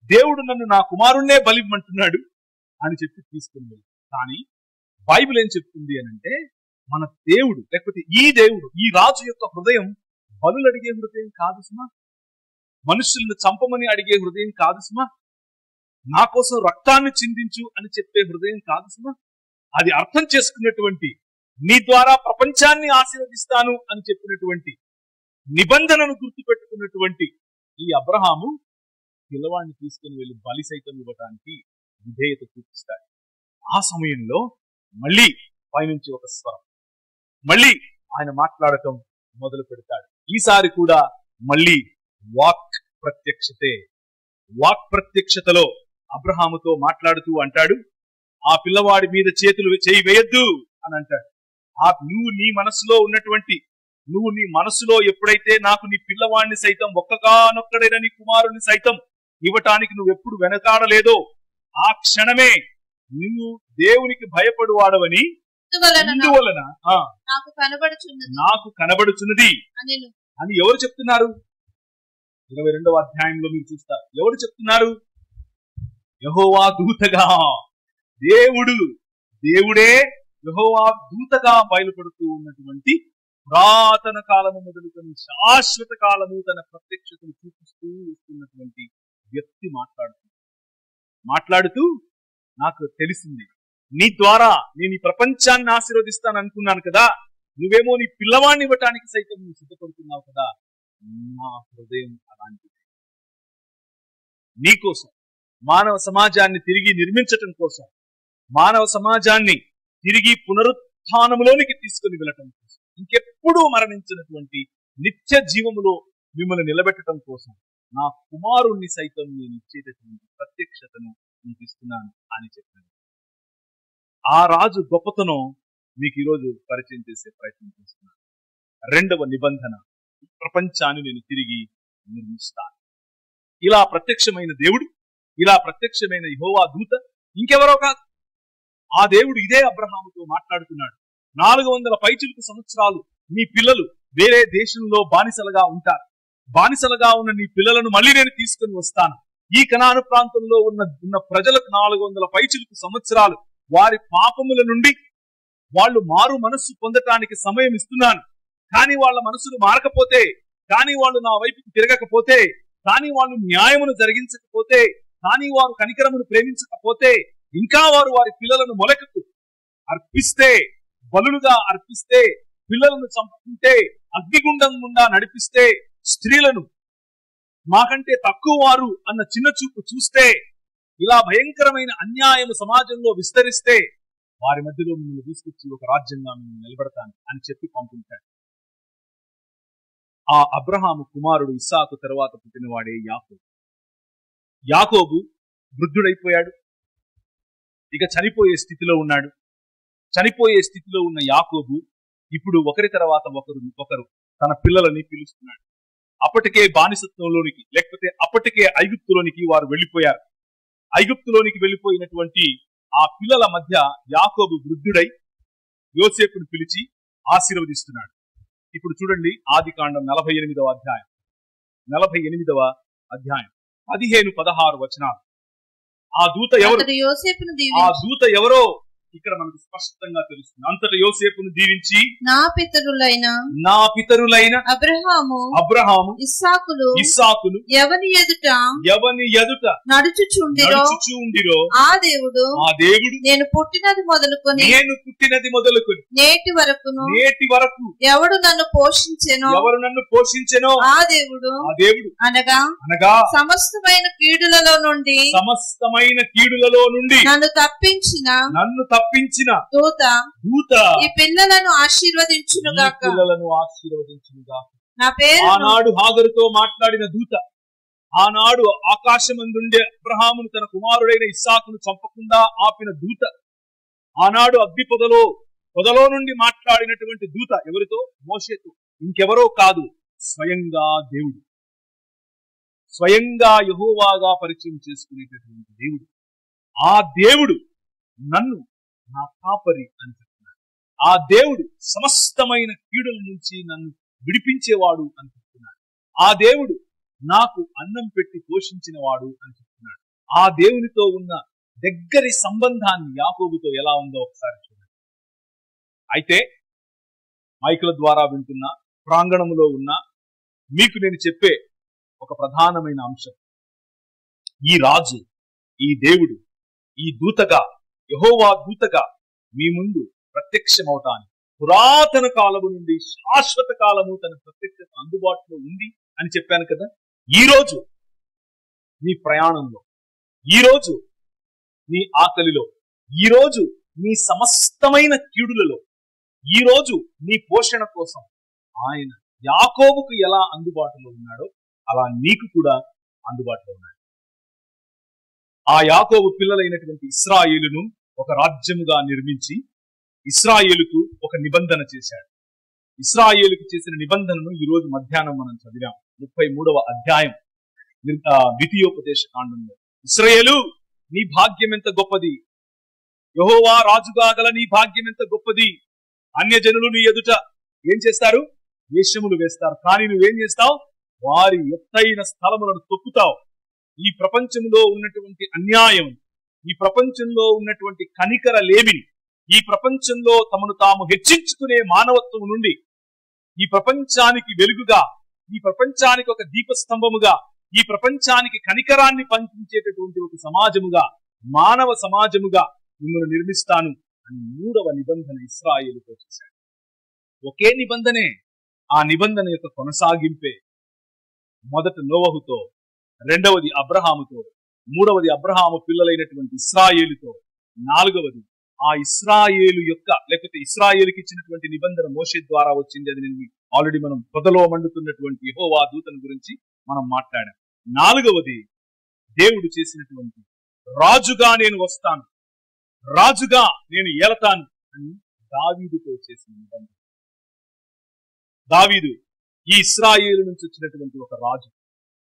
దేవుడు నన్ను నా కుమారుణ్ణే బలి ఇవ్వమంటున్నాడు అని చెప్పి తీసుకుని వెళ్ళి. కానీ బైబిల్ ఏం చెప్తుంది అని అంటే, మన దేవుడు లేకపోతే ఈ దేవుడు, ఈ రాజు యొక్క హృదయం బలులు అడిగే హృదయం కాదు సుమా, మనుషులను చంపమని అడిగే హృదయం కాదు సుమా, నా కోసం రక్తాన్ని చిందించు అని చెప్పే హృదయం కాదు సుమా. అది అర్థం చేసుకున్నటువంటి, నీ ద్వారా ప్రపంచాన్ని ఆశీర్వదిస్తాను అని చెప్పినటువంటి నిబంధనను గుర్తుపెట్టుకున్నటువంటి ఈ అబ్రహాము పిల్లవాడిని తీసుకుని వెళ్ళి బలి సైతం ఇవ్వడానికి విధేయత చూపిస్తాడు. ఆ సమయంలో మళ్ళీ పైనుంచి ఒక స్వరం, మళ్ళీ ఆయన మాట్లాడటం మొదలు పెడతాడు. ఈసారి కూడా మళ్ళీ వాక్ ప్రత్యక్షతే. వాక్ ప్రత్యక్షతలో అబ్రహాముతో మాట్లాడుతూ అంటాడు, ఆ పిల్లవాడి మీద చేతులు చేయి వేయద్దు అని అంటాడు. నువ్వు నీ మనసులో ఎప్పుడైతే నాకు నీ పిల్లవాడిని సైతం ఒక్కగానొక్కడైన నీ కుమారుని సైతం ఇవ్వటానికి నువ్వు ఎప్పుడు వెనకాడలేదో, ఆ క్షణమే నువ్వు దేవునికి భయపడువాడవని ఇందువలన నాకు కనబడుచున్నది అని ఎవరు చెప్తున్నారు? 22వ అధ్యాయంలో మీరు చూస్తారు. ఎవరు చెప్తున్నారు? యెహోవా దూతగా, దేవుడే యెహోవా దూతగా బయలుపడుతూ ఉన్నటువంటి పురాతన కాలము మొదలుకొని శాశ్వత కాలము తన ప్రత్యక్షతను చూపిస్తూ వస్తున్నటువంటి వ్యక్తి మాట్లాడుతూ నాకు తెలిసింది, నీ ద్వారా నేను ఈ ప్రపంచాన్ని ఆశీర్వదిస్తాను అనుకున్నాను కదా, నువ్వేమో నీ పిల్లవాడిని ఇవ్వటానికి సైతం నువ్వు సిద్ధపడుతున్నావు కదా, నా హృదయం అలాంటిది. నీకోసం, మానవ సమాజాన్ని తిరిగి నిర్మించటం కోసం, మానవ సమాజాన్ని తిరిగి పునరుత్థానములోనికి తీసుకుని వెళ్ళటం కోసం, ఇంకెప్పుడూ మరణించినటువంటి నిత్య జీవములో మిమ్మల్ని నిలబెట్టడం కోసం నా కుమారుణ్ణి సైతం నేను ఇచ్చేటటువంటి ప్రత్యక్షతను నీకు ఇస్తున్నాను అని చెప్పాను. ఆ రాజు గొప్పతనం మీకు ఈరోజు పరిచయం చేసే ప్రయత్నం చేస్తున్నాను. 2వ నిబంధన, ప్రపంచాన్ని నేను తిరిగి నిర్మిస్తాను. ఇలా ప్రత్యక్షమైన దేవుడు, ఇలా ప్రత్యక్షమైన యెహోవా దూత ఇంకెవరో కాదు, ఆ దేవుడు ఇదే అబ్రహాముతో మాట్లాడుతున్నాడు. 400 పైచిలుకు సంవత్సరాలు నీ పిల్లలు వేరే దేశంలో బానిసలుగా ఉంటారు. బానిసలుగా ఉన్న నీ పిల్లలను మళ్ళీ నేను తీసుకుని వస్తాను. ఈ కనాను ప్రాంతంలో ఉన్న ప్రజలకు 400 పైచిలుకు సంవత్సరాలు వారి పాపముల నుండి వాళ్ళు మారు మనస్సు పొందటానికి సమయం ఇస్తున్నాను. కానీ వాళ్ళ మనసులు మారకపోతే, కానీ వాళ్ళు నా వైపుకు తిరగకపోతే, కానీ వాళ్ళు న్యాయమును జరిగించకపోతే, కానీ వారు కనికరమును ప్రేమించకపోతే, ఇంకా వారు వారి పిల్లలను మొలకకు అర్పిస్తే, బలులుగా అర్పిస్తే, పిల్లలను చంపుకుంటే, అగ్నిగుండం గుండా నడిపిస్తే, స్త్రీలను మాకంటే తక్కువ వారు అన్న చిన్న చూపు చూస్తే, ఇలా భయంకరమైన అన్యాయము సమాజంలో విస్తరిస్తే, వారి మధ్యలో మిమ్మల్ని తీసుకొచ్చి ఒక రాజ్యంగా మిమ్మల్ని నిలబడతాను అని చెప్పి పంపించాడు. ఆ అబ్రహాము కుమారుడు ఇస్సాకు తరువాత పుట్టినవాడే యాకోబు. యాకోబు వృద్ధుడైపోయాడు, ఇక చనిపోయే స్థితిలో ఉన్నాడు. చనిపోయే స్థితిలో ఉన్న యాకోబు ఇప్పుడు ఒకరి తర్వాత ఒకరు తన పిల్లలని పిలుస్తున్నాడు. అప్పటికే బానిసత్వంలోనికి, లేకపోతే అప్పటికే ఐగుప్తులోనికి వారు వెళ్ళిపోయారు. ఐగుప్తులోనికి వెళ్ళిపోయినటువంటి ఆ పిల్లల మధ్య యాకోబు వృద్ధుడై యోసేపును పిలిచి ఆశీర్వదిస్తున్నాడు. ఇప్పుడు చూడండి, ఆదికాండం 48వ అధ్యాయం 15-16 వచనాలు. ఆ దూత ఎవరో ఇక్కడ మనకు స్పష్టంగా తెలుస్తుంది. అంతట యోసేపును దీవించి, నా పితరులైన అబ్రహాము ఇస్సాకులు ఎవని ఎదుట నడుచుచుండిరో ఆ దేవుడు నేను పుట్టినది మొదలుకొని నేటి వరకు ఎవడు నన్ను పోషించెనో ఆ దేవుడు అనగా సమస్తమైన కీడులలో నుండి నన్ను తప్పించిన దూత ఈ పిల్లలను ఆశీర్వదించునుగాక. నా పేరు ఆనాడు హాగరుతో మాట్లాడిన దూత, ఆనాడు ఆకాశమందుండే అబ్రహామును తన కుమారుడైన ఇస్సాకును చంపకుండా ఆపిన దూత, ఆనాడు అగ్ని పొదలో నుండి మాట్లాడినటువంటి దూత ఎవరితో? మోషేతో. ఇంకెవరో కాదు, స్వయంగా దేవుడు, స్వయంగా యెహోవాగా పరిచయం చేసుకునేటటువంటి దేవుడు. ఆ దేవుడు నన్ను నా కాపరి అని చెప్తున్నాడు. ఆ దేవుడు సమస్తమైన కీడుల నుంచి నన్ను విడిపించేవాడు అని చెప్తున్నాడు. ఆ దేవుడు నాకు అన్నం పెట్టి పోషించిన వాడు అని చెప్తున్నాడు. ఆ దేవునితో ఉన్న దగ్గరి సంబంధాన్ని యాకోబుతో ఎలా ఉందో ఒకసారి చూడండి. అయితే మైకుల ద్వారా వింటున్న, ప్రాంగణంలో ఉన్న మీకు నేను చెప్పే ఒక ప్రధానమైన అంశం, ఈ రాజు, ఈ దేవుడు, ఈ దూతగా, యెహోవా దూతగా మీ ముందు ప్రత్యక్షమవుతాను. పురాతన కాలము నుండి శాశ్వత కాలము తన ప్రత్యక్షత అందుబాటులో ఉంది అని చెప్పాను కదా. ఈ రోజు నీ ప్రయాణంలో, ఈ రోజు నీ ఆకలిలో, ఈ రోజు నీ సమస్తమైన కీడులలో, ఈ రోజు నీ పోషణ కోసం ఆయన యాకోబుకు ఎలా అందుబాటులో ఉన్నాడో అలా నీకు కూడా అందుబాటులో ఉన్నాడు. ఆ యాకోబు పిల్లలైనటువంటి ఇశ్రాయేలును ఒక రాజ్యముగా నిర్మించి ఇశ్రాయేలుకు ఒక నిబంధన చేశాడు. ఇశ్రాయేలుకు చేసిన నిబంధనను ఈ రోజు మధ్యాహ్నం మనం చదివాం. 33వ అధ్యాయం ద్వితీయోపదేశ కాండంలో, ఇశ్రాయేలు నీ భాగ్యం ఎంత గొప్పది, యెహోవా రాజుగా గల నీ భాగ్యం ఎంత గొప్పది. అన్యజనులు నీ ఎదుట ఏం చేస్తారు? వేషములు వేస్తారు. కానీ నువ్వేం చేస్తావు? వారి ఎత్తైన స్థలములను తొక్కుతావు. ఈ ప్రపంచంలో ఉన్నటువంటి అన్యాయం, ఈ ప్రపంచంలో ఉన్నటువంటి కనికర లేమిని, ఈ ప్రపంచంలో తమను తాము హెచ్చించుకునే మానవత్వం నుండి ఈ ప్రపంచానికి వెలుగుగా, ఈ ప్రపంచానికి ఒక దీపస్తంభముగా, ఈ ప్రపంచానికి కనికరాన్ని పంపించేటటువంటి ఒక సమాజముగా, మానవ సమాజముగా మిమ్మల్ని నిర్మిస్తాను అని 3వ నిబంధన ఇశ్రాయేలుతో చేశాడు. ఒకే నిబంధనే, ఆ నిబంధన యొక్క కొనసాగింపే. మొదట నోవహుతో, రెండవది అబ్రహాముతో, మూడవది అబ్రహాము పిల్లలైనటువంటి ఇశ్రాయేలుతో, నాలుగవది ఆ ఇశ్రాయేలు యొక్క, లేకపోతే ఇశ్రాయేలుకి ఇచ్చినటువంటి నిబంధన మోషే ద్వారా వచ్చింది. అది నేను ఆల్రెడీ మనం పొదలో మండుతున్నటువంటి యెహోవా దూతను గురించి మనం మాట్లాడాం. నాలుగవది దేవుడు చేసినటువంటి రాజుగా నేను వస్తాను, రాజుగా నేను ఏలతాను అని దావీదుతో చేసిన నిబంధన. దావీదు ఈ ఇశ్రాయేలు నుంచి వచ్చినటువంటి ఒక రాజు.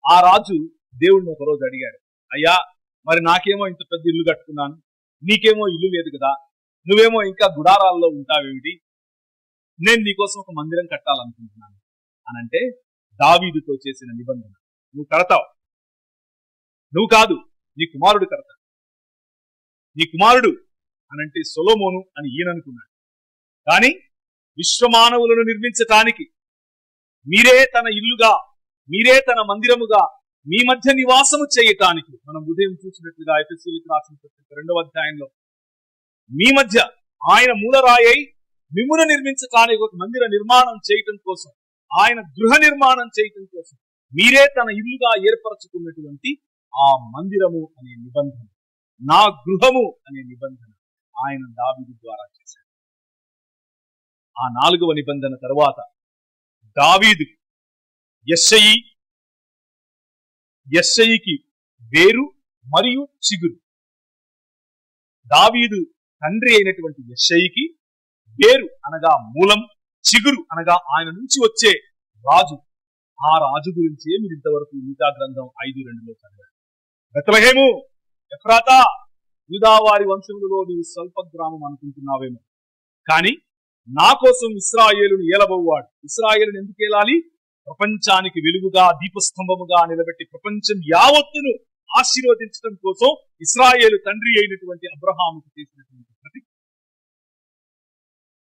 ఆ రాజు దేవుడిని ఒక రోజు అడిగాడు, అయ్యా మరి నాకేమో ఇంత పెద్ద ఇల్లు కట్టుకున్నాను, నీకేమో ఇల్లు లేదు కదా, నువ్వేమో ఇంకా గుడారాల్లో ఉంటావేమిటి, నేను నీకోసం ఒక మందిరం కట్టాలనుకుంటున్నాను అనంటే దావీదుతో చేసిన నిబంధన, నువ్వు కడతావు, నువ్వు కాదు, నీ కుమారుడు కడతాడు. నీ కుమారుడు అనంటే సొలొమోను అని ఈయన అనుకున్నాడు. కానీ విశ్వమానవులను నిర్మించటానికి మీరే తన ఇల్లుగా, మీరే తన మందిరముగా, మీ మధ్య నివాసము చేయటానికి, మనం ఉదయం చూసినట్లుగా ఎఫెసీయులకు రాసిన పత్రిక 2వ అధ్యాయంలో, మీ మధ్య ఆయన మూలరాయి మిమ్మును నిర్మించటానికి ఒక మందిర నిర్మాణం చేయటం కోసం, ఆయన గృహ నిర్మాణం చేయటం కోసం మీరే తన ఇల్లుగా ఏర్పరచుకున్నటువంటి ఆ మందిరము అనే నిబంధన, నా గృహము అనే నిబంధన ఆయన దావీదు ద్వారా చేశాడు. ఆ 4వ నిబంధన తరువాత దావీదు యెష్షయికి వేరు మరియు చిగురు. దావీదు తండ్రి అయినటువంటి యెష్షయికి వేరు అనగా మూలం, చిగురు అనగా ఆయన నుంచి వచ్చే రాజు. ఆ రాజు గురించే మీరు ఇంతవరకు యూదా గ్రంథం 5:2 చదివారు. బెత్లెహేము ఎఫ్రాతా, యూదా వారి వంశములలో నీవు స్వల్ప గ్రామం అనుకుంటున్నావేమో, కానీ నా కోసం ఇశ్రాయేలును ఏలబోవాడు. ఇశ్రాయేలును ఎందుకు ఏలాలి? ప్రపంచానికి వెలుగుగా, దీపస్తంభముగా నిలబెట్టి ప్రపంచం యావత్తును ఆశీర్వదించడం కోసం ఇశ్రాయేలు తండ్రి అయినటువంటి అబ్రహాముకు చేసినటువంటి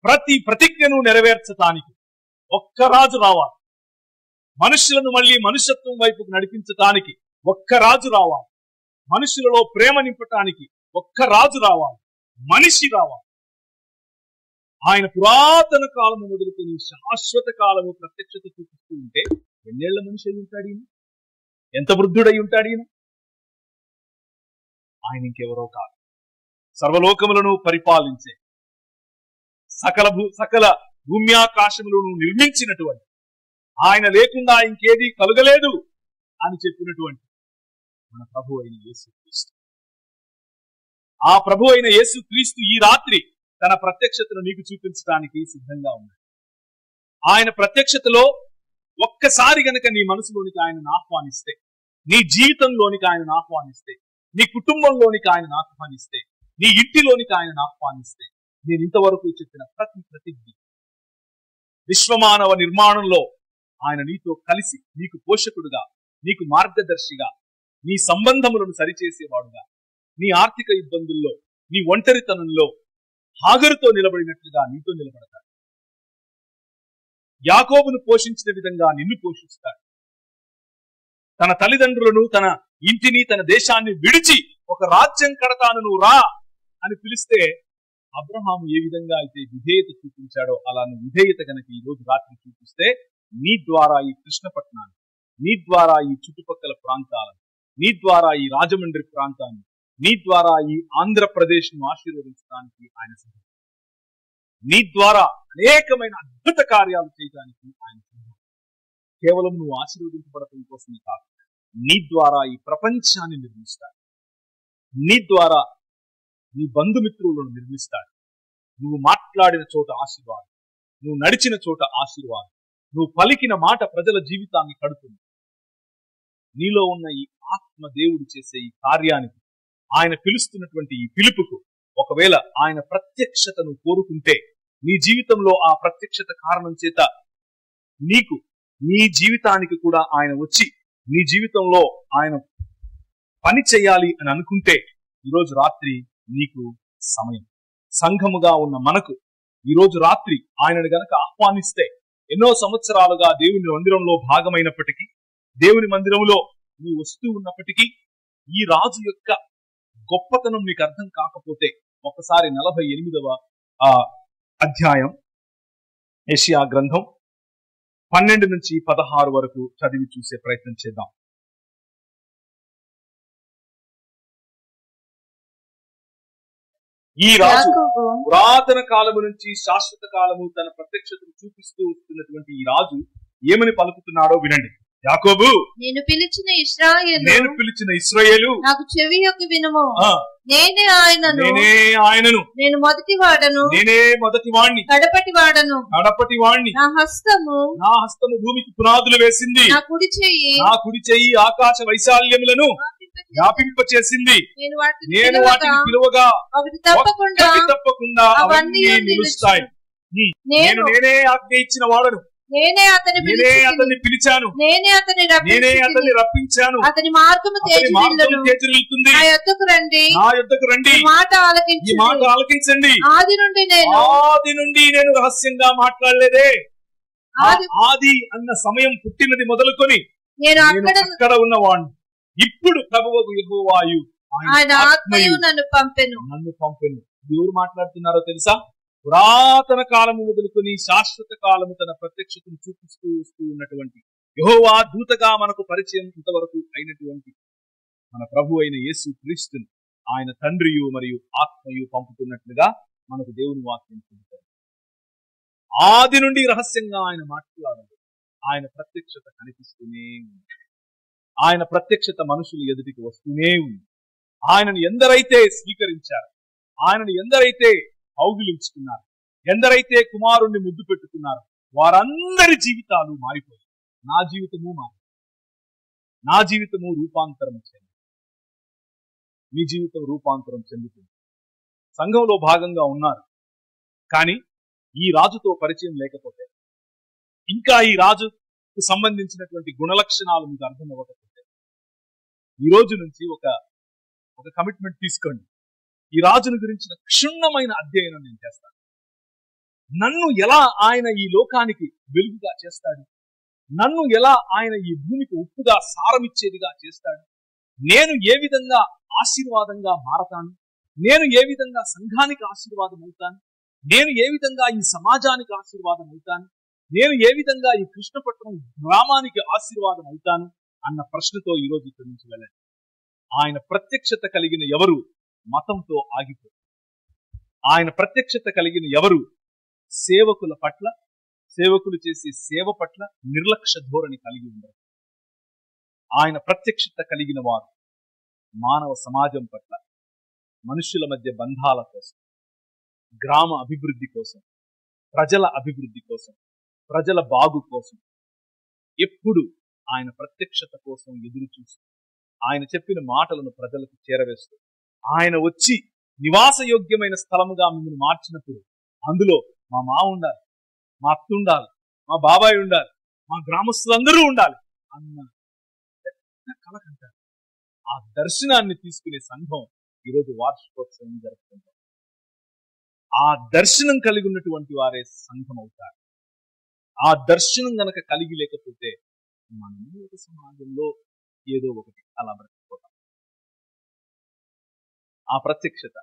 ప్రతి ప్రతిజ్ఞను నెరవేర్చటానికి ఒక్క రాజు రావాలి. మనుషులను మళ్ళీ మనుషత్వం వైపుకు నడిపించటానికి ఒక్క రాజు రావాలి. మనుషులలో ప్రేమ నింపటానికి ఒక్క రాజు రావాలి, మనిషి రావాలి. ఆయన పురాతన కాలము మొదలుకొని శాశ్వత కాలము ప్రత్యక్షత చూపిస్తూ ఉంటే ఎన్నేళ్ల మనిషి అయి ఉంటాడు ఈయన? ఎంత వృద్ధుడై ఉంటాడు ఈయన? ఆయన ఇంకెవరో కాదు, సర్వలోకములను పరిపాలించే, సకల భూమ్యాకాశములను నిర్మించినటువంటి, ఆయన లేకుండా ఇంకేది కలుగలేదు అని చెప్పినటువంటి మన ప్రభు అయిన యేసుక్రీస్తు. ఆ ప్రభు అయిన యేసుక్రీస్తు ఈ రాత్రి తన ప్రత్యక్షతను నీకు చూపించడానికి సిద్ధంగా ఉన్నాడు. ఆయన ప్రత్యక్షతలో ఒక్కసారి గనక నీ మనసులోనికి ఆయనను ఆహ్వానిస్తే, నీ జీవితంలోనికి ఆయనను ఆహ్వానిస్తే, నీ కుటుంబంలోనికి ఆయనను ఆహ్వానిస్తే, నీ ఇంటిలోనికి ఆయనను ఆహ్వానిస్తే, నేను ఇంతవరకు చెప్పిన ప్రతి ప్రతిజ్ఞ విశ్వమానవ నిర్మాణంలో ఆయన నీతో కలిసి నీకు పోషకుడుగా, నీకు మార్గదర్శిగా, నీ సంబంధములను సరిచేసేవాడుగా, నీ ఆర్థిక ఇబ్బందుల్లో, నీ ఒంటరితనంలో హాగరుతో నిలబడినట్లుగా నీతో నిలబడతాడు. యాకోబును పోషించిన విధంగా నిన్ను పోషిస్తాడు. తన తల్లిదండ్రులను, తన ఇంటిని, తన దేశాన్ని విడిచి ఒక రాజ్యం కడతాను నువ్వు రా అని పిలిస్తే అబ్రహాము ఏ విధంగా అయితే విధేయత చూపించాడో అలా నువ్వు విధేయత కనుక ఈ రోజు రాత్రి చూపిస్తే నీ ద్వారా ఈ కృష్ణపట్నాన్ని, నీ ద్వారా ఈ చుట్టుపక్కల ప్రాంతాలను, నీ ద్వారా ఈ రాజమండ్రి ప్రాంతాన్ని, నీ ద్వారా ఈ ఆంధ్రప్రదేశ్ ను ఆశీర్వదించడానికి ఆయన సిద్ధం. నీ ద్వారా అనేకమైన అద్భుత కార్యాలు చేయడానికి ఆయన సిద్ధం. కేవలం నువ్వు ఆశీర్వదించబడటం కోసమే కాదు, నీ ద్వారా ఈ ప్రపంచాన్ని నిర్మిస్తాడు. నీ ద్వారా నీ బంధుమిత్రులను నిర్మిస్తాడు. నువ్వు మాట్లాడిన చోట ఆశీర్వాదం, నువ్వు నడిచిన చోట ఆశీర్వాదం, నువ్వు పలికిన మాట ప్రజల జీవితాన్ని కడుతుంది. నీలో ఉన్న ఈ ఆత్మ దేవుడు చేసే ఈ కార్యానికి, ఆయన పిలుస్తున్నటువంటి ఈ పిలుపుకు ఒకవేళ ఆయన ప్రత్యక్షతను కోరుకుంటే నీ జీవితంలో ఆ ప్రత్యక్షత కారణం చేత నీకు నీ జీవితానికి కూడా ఆయన వచ్చి నీ జీవితంలో ఆయన పని చేయాలి అని అనుకుంటే ఈరోజు రాత్రి నీకు సమయం. సంఘముగా ఉన్న మనకు ఈరోజు రాత్రి ఆయనను గనక ఆహ్వానిస్తే, ఎన్నో సంవత్సరాలుగా దేవుని మందిరంలో భాగమైనప్పటికీ, దేవుని మందిరంలో నువ్వు వస్తూ ఉన్నప్పటికీ ఈ రాజు యొక్క గొప్పతనం మీకు అర్థం కాకపోతే ఒకసారి 48వ అధ్యాయం యెషయా గ్రంథం 12 నుంచి 16 వరకు చదివి చూసే ప్రయత్నం చేద్దాం. ఈ రాజు పురాతన కాలము నుంచి శాశ్వత కాలము తన ప్రత్యక్షతను చూపిస్తూ వస్తున్నటువంటి ఈ రాజు ఏమని పలుకుతున్నాడో వినండి. యాకోబు, నేను పిలిచిన ఇశ్రాయేలు, నాకు చెవి యొక్క వినుము. నేనే ఆయనను, నేను మొదటి వాడను, నేనే మొదటి వాణ్ణి, కడపటి వాడను. నా హస్తము భూమికి పునాదులు వేసింది, నా కుడి చెయ్యి ఆకాశ వైశాల్యములను వ్యాపింప చేసింది. నేను వాటిని పిలువగా ఒకటి తప్పకుండా అవన్నీ నిలుస్తాయి. నేనే ఆజ్ఞ ఇచ్చిన వాడను, నేనే అతన్ని పిలిచాను, నేనే అతన్ని రప్పించాను, అతని మార్గము తేజరిల్లుతుంది. నా యొద్దకు రండి, మాట ఆలకించండి. ఆది నుండి నేను రహస్యంగా మాట్లాడలేదే. ఆది అన్న సమయం పుట్టినది మొదలుకొని నేను అక్కడ ఉన్నవాడు. ఇప్పుడు ప్రభువు యెహోవాయు ఆయన ఆత్మయు నన్ను పంపెను. ఎవరు మాట్లాడుతున్నారో తెలుసా? పురాతన కాలము మొదలుకొని శాశ్వత కాలము తన ప్రత్యక్షతను చూపిస్తూ వస్తూ ఉన్నటువంటి యెహోవా దూతగా మనకు పరిచయం ఇంతవరకు అయినటువంటి మన ప్రభు అయిన యేసు క్రీస్తుని ఆయన తండ్రియు మరియు ఆత్మయు పంపుతున్నట్లుగా మనకు దేవుని వాక్యం చెబుతారు. ఆది నుండి రహస్యంగా ఆయన మాట్లాడారు. ఆయన ప్రత్యక్షత కనిపిస్తూనే ఉంది. ఆయన ప్రత్యక్షత మనుషులు ఎదుటికి వస్తూనే ఉంది. ఆయనను ఎందరైతే స్వీకరించారు, ఆయనను ఎందరైతే కౌగిలించుకున్నారు, ఎందరైతే కుమారుణ్ణి ముద్దు పెట్టుకున్నారు, వారందరి జీవితాలు మారిపోయాయి. నా జీవితము మారి, నా జీవితము రూపాంతరం చెంది, మీ జీవితం రూపాంతరం చెందుతుంది. సంఘంలో భాగంగా ఉన్నారు, కానీ ఈ రాజుతో పరిచయం లేకపోతే, ఇంకా ఈ రాజుకు సంబంధించినటువంటి గుణలక్షణాలు మీకు అర్థం అవ్వకపోతే, ఈ రోజు నుంచి ఒక కమిట్మెంట్ తీసుకోండి. ఈ రాజును గురించిన క్షుణ్ణమైన అధ్యయనం నేను చేస్తాను. నన్ను ఎలా ఆయన ఈ లోకానికి వెలుగుగా చేస్తాడు, నన్ను ఎలా ఆయన ఈ భూమికి ఉప్పుగా సారమిచ్చేదిగా చేస్తాడు, నేను ఏ విధంగా ఆశీర్వాదంగా మారతాను, నేను ఏ విధంగా సంఘానికి ఆశీర్వాదం అవుతాను, నేను ఏ విధంగా ఈ సమాజానికి ఆశీర్వాదం అవుతాను, నేను ఏ విధంగా ఈ కృష్ణపట్నం గ్రామానికి ఆశీర్వాదం అవుతాను అన్న ప్రశ్నతో ఈరోజు ఇక్కడి నుంచి వెళ్ళండి. ఆయన ప్రత్యక్షత కలిగిన ఎవరు మతంతో ఆగిపోయి, ఆయన ప్రత్యక్షత కలిగిన ఎవరు సేవకుల పట్ల, సేవకులు చేసే సేవ పట్ల నిర్లక్ష్య ధోరణి కలిగి ఉండరు. ఆయన ప్రత్యక్షత కలిగిన వారు మానవ సమాజం పట్ల, మనుషుల మధ్య బంధాల కోసం, గ్రామ అభివృద్ధి కోసం, ప్రజల అభివృద్ధి కోసం, ప్రజల బాగు కోసం ఎప్పుడు ఆయన ప్రత్యక్షత కోసం ఎదురు చూస్తూ, ఆయన చెప్పిన మాటలను ప్రజలకు చేరవేస్తూ, ఆయన వచ్చి నివాసయోగ్యమైన స్థలముగా మిమ్మల్ని మార్చినప్పుడు అందులో మా మామ ఉండాలి, మా అత్త ఉండాలి, మా బాబాయ్ ఉండాలి, మా గ్రామస్తులందరూ ఉండాలి అన్న పెద్ద కల కంటారు. ఆ దర్శనాన్ని తీసుకునే సంఘం ఈరోజు వార్షికోత్సవం జరుపుకుంటారు. ఆ దర్శనం కలిగి ఉన్నటువంటి వారే సంఘం అవుతారు. ఆ దర్శనం గనక కలిగి లేకపోతే మనము ఒక సమాజంలో ఏదో ఒకటి అలా బ్రతికిపోతాం. ఆ ప్రత్యక్షత,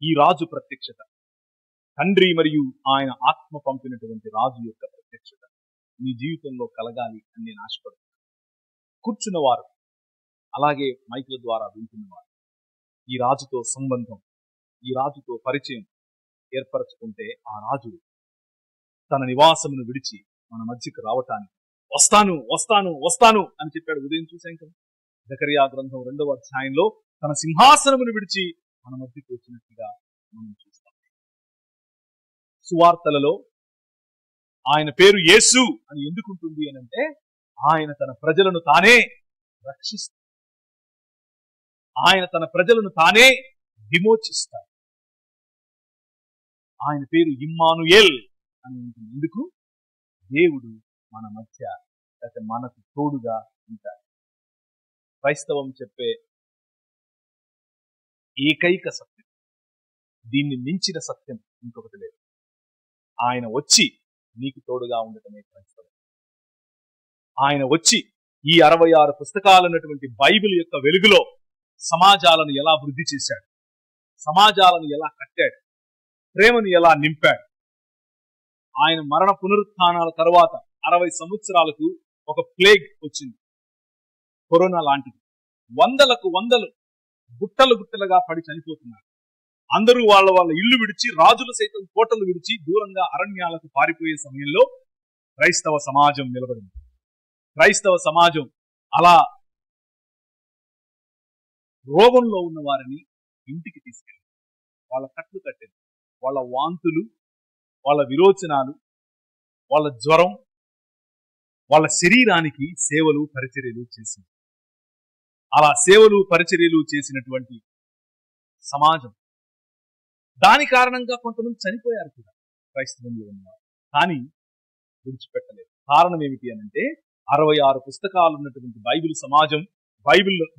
ఈ రాజు ప్రత్యక్షత, తండ్రి మరియు ఆయన ఆత్మ పంపినటువంటి రాజు యొక్క ప్రత్యక్షత మీ జీవితంలో కలగాలి అని నేను ఆశపడుతున్నాను. కూర్చున్నవారు, అలాగే మైకుల ద్వారా వింటున్నవారు, ఈ రాజుతో సంబంధం, ఈ రాజుతో పరిచయం ఏర్పరచుకుంటే ఆ రాజు తన నివాసమును విడిచి మన మధ్యకు రావటానికి వస్తాను వస్తాను వస్తాను అని చెప్పాడు. ఉదయం చూసాం కదా, జకరియా గ్రంథం 2వ అధ్యాయంలో తన సింహాసనమును విడిచి మన మధ్యకు వచ్చినట్టుగా మనం చూస్తాం. సువార్తలలో ఆయన పేరు యేసు అని ఎందుకుంటుంది అని అంటే, ఆయన తన ప్రజలను తానే రక్షిస్తాడు, ఆయన తన ప్రజలను తానే విమోచిస్తాడు. ఆయన పేరు ఇమ్మానుయేల్ అని ఉంటుంది. ఎందుకు? దేవుడు మన మధ్య, లేకపోతే మనకు తోడుగా ఉంటాడు. క్రైస్తవం చెప్పే ఏకైక సత్యం, దీన్ని మించిన సత్యం ఇంకొకటి లేదు. ఆయన వచ్చి నీకు తోడుగా ఉండటమే క్రైస్తవం. ఆయన వచ్చి ఈ 66 పుస్తకాలు ఉన్నటువంటి బైబిల్ యొక్క వెలుగులో సమాజాలను ఎలా వృద్ధి చేశాడు, సమాజాలను ఎలా కట్టాడు, ప్రేమను ఎలా నింపాడు. ఆయన మరణ పునరుత్థానాల తర్వాత 60 సంవత్సరాలకు ఒక ప్లేగ్ వచ్చింది, కరోనా లాంటిది. వందలకు వందలు గుట్టలు గుట్టలుగా పడి చనిపోతున్నారు. అందరూ వాళ్ళ ఇల్లు విడిచి, రాజులు సైతం కోటలు విడిచి దూరంగా అరణ్యాలకు పారిపోయే సమయంలో క్రైస్తవ సమాజం నిలబడింది. క్రైస్తవ సమాజం అలా రోగంలో ఉన్న వారిని ఇంటికి తీసుకెళ్ళి వాళ్ళ కట్లు కట్టింది. వాళ్ళ వాంతులు, వాళ్ళ విరోచనాలు, వాళ్ళ జ్వరం, వాళ్ళ శరీరానికి సేవలు పరిచర్యలు చేసింది. అలా సేవలు పరిచర్యలు చేసినటువంటి సమాజం, దాని కారణంగా కొంతమంది చనిపోయారు కూడా క్రైస్తవంలో ఉన్నవారు. కానీ విడిచిపెట్టలేదు. కారణం ఏమిటి అనంటే 66 పుస్తకాలు ఉన్నటువంటి బైబిల్ సమాజం,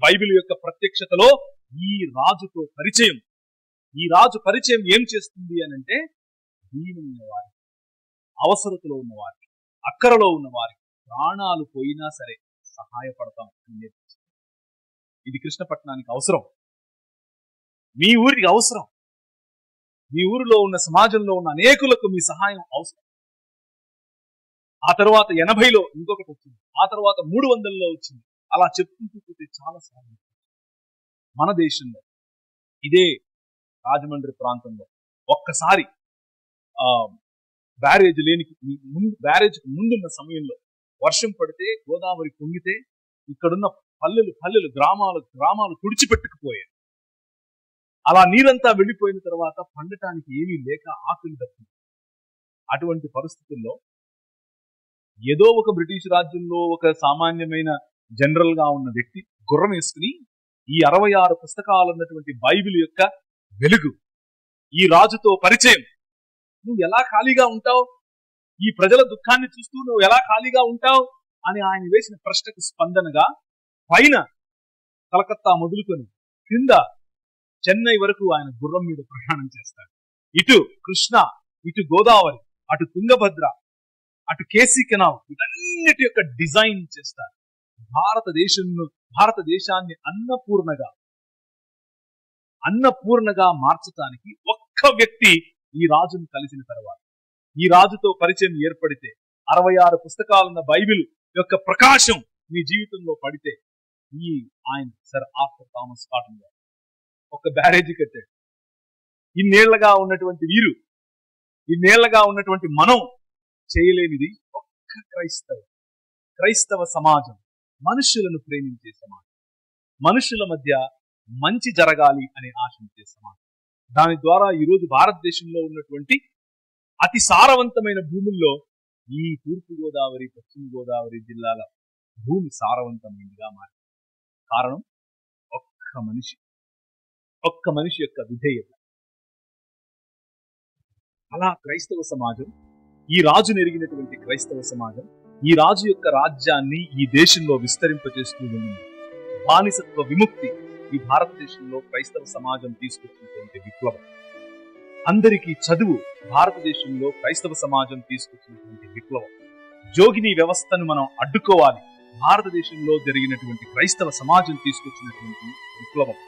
బైబిల్ యొక్క ప్రత్యక్షతలో ఈ రాజుతో పరిచయం, ఈ రాజు పరిచయం ఏం చేస్తుంది అనంటే దీనమైన వారికి, అవసరతలో ఉన్నవారికి, అక్కరలో ఉన్నవారికి ప్రాణాలు పోయినా సరే సహాయపడతాం అని నేర్పిస్తుంది. ఇది కృష్ణపట్నానికి అవసరం, మీ ఊరికి అవసరం, మీ ఊరిలో ఉన్న సమాజంలో ఉన్న అనేకులకు మీ సహాయం అవసరం. ఆ తర్వాత 80లో ఇంకొకటి వచ్చింది, ఆ తర్వాత 300లో వచ్చింది. అలా చెప్పుకుంటూ పోతే చాలా సార్లు మన దేశంలో ఇదే రాజమండ్రి ప్రాంతంలో ఒక్కసారి బ్యారేజ్కి ముందున్న సమయంలో వర్షం పడితే, గోదావరి పొంగితే ఇక్కడున్న పల్లెలు గ్రామాలు తుడిచిపెట్టుకుపోయాయి. అలా నీరంతా వెళ్ళిపోయిన తర్వాత పండటానికి ఏమీ లేక ఆకలి దప్పింది. అటువంటి పరిస్థితుల్లో ఏదో ఒక బ్రిటిష్ రాజ్యంలో ఒక సామాన్యమైన జనరల్ గా ఉన్న వ్యక్తి గుర్రం వేసుకుని ఈ 66 పుస్తకాలు ఉన్నటువంటి బైబిల్ యొక్క వెలుగు, ఈ రాజుతో పరిచయం, నువ్వు ఎలా ఖాళీగా ఉంటావు, ఈ ప్రజల దుఃఖాన్ని చూస్తూ నువ్వు ఎలా ఖాళీగా ఉంటావు అని ఆయన వేసిన ప్రశ్నకు స్పందనగా పైన కలకత్తా మొదలుకొని కింద చెన్నై వరకు ఆయన గుర్రం మీద ప్రయాణం చేస్తాడు. ఇటు కృష్ణ, ఇటు గోదావరి, అటు తుంగభద్ర, అటు కేసీ కెనాల్, వీటన్నిటి యొక్క డిజైన్ చేస్తారు. భారతదేశాన్ని అన్నపూర్ణగా మార్చడానికి ఒక్క వ్యక్తి ఈ రాజును కలిసిన తర్వాత, ఈ రాజుతో పరిచయం ఏర్పడితే, 66 పుస్తకాలున్న బైబిల్ యొక్క ప్రకాశం మీ జీవితంలో పడితే, ఆయన సర్ ఆర్థర్ థామస్ కాటన్ గారు ఒక బ్యారేజీ కట్టాడు. ఇన్నేళ్లగా ఉన్నటువంటి వీరు, ఇన్నేళ్లగా ఉన్నటువంటి మనం చేయలేనిది ఒక్క క్రైస్తవ సమాజం, మనుషులను ప్రేమించే సమాజం, మనుషుల మధ్య మంచి జరగాలి అనే ఆశించే సమాజం. దాని ద్వారా ఈరోజు భారతదేశంలో ఉన్నటువంటి అతి సారవంతమైన భూముల్లో ఈ తూర్పు గోదావరి, పశ్చిమ గోదావరి జిల్లాల భూమి సారవంతమైనదిగా మారింది. కారణం ఒక్క మనిషి యొక్క విధేయత. అలా క్రైస్తవ సమాజం, ఈ రాజు నెరిగినటువంటి క్రైస్తవ సమాజం ఈ రాజు యొక్క రాజ్యాన్ని ఈ దేశంలో విస్తరింపజేస్తూ ఉంది. బానిసత్వ విముక్తి ఈ భారతదేశంలో క్రైస్తవ సమాజం తీసుకొచ్చినటువంటి విప్లవం. అందరికీ చదువు భారతదేశంలో క్రైస్తవ సమాజం తీసుకొచ్చినటువంటి విప్లవం. జోగిని వ్యవస్థను మనం అడ్డుకోవాలి, భారతదేశంలో జరిగినటువంటి క్రైస్తవ సమాజం తీసుకొచ్చినటువంటి విప్లవం.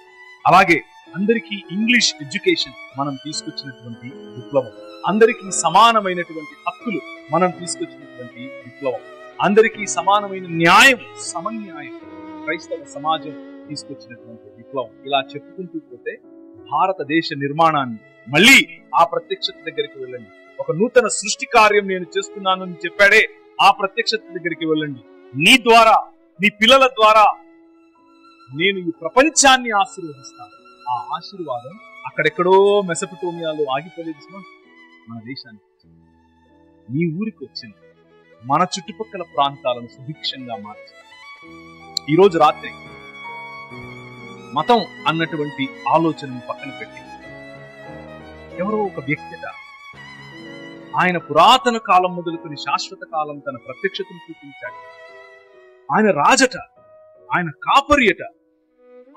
అలాగే అందరికీ ఇంగ్లీష్ ఎడ్యుకేషన్ మనం తీసుకొచ్చినటువంటి విప్లవం. అందరికీ సమానమైనటువంటి హక్కులు మనం తీసుకొచ్చినటువంటి విప్లవం. అందరికీ సమానమైన న్యాయం, సమన్యాయం క్రైస్తవ సమాజం తీసుకొచ్చినటువంటి విప్లవం. ఇలా చెప్పుకుంటూ పోతే భారతదేశ నిర్మాణాన్ని మళ్ళీ ఆ ప్రత్యక్షత దగ్గరికి వెళ్ళండి. ఒక నూతన సృష్టి కార్యం నేను చేస్తున్నానని చెప్పాడే, ఆ ప్రత్యక్షత దగ్గరికి వెళ్ళండి. నీ ద్వారా, నీ పిల్లల ద్వారా నేను ఈ ప్రపంచాన్ని ఆశీర్వదిస్తాను. ఆ ఆశీర్వాదం అక్కడెక్కడో మెసపటోమియాలో ఆగిపోలేదు, మన దేశానికి మీ ఊరికి వచ్చింది. మన చుట్టుపక్కల ప్రాంతాలను సుభిక్షంగా మార్చింది. ఈరోజు రాత్రి మతం అన్నటువంటి ఆలోచనను పక్కన పెట్టి ఎవరో ఒక వ్యక్తిట, ఆయన పురాతన కాలం మొదలుకొని శాశ్వత కాలం తన ప్రత్యక్షతను చూపించాడు. ఆయన రాజట, ఆయన కాపరియట,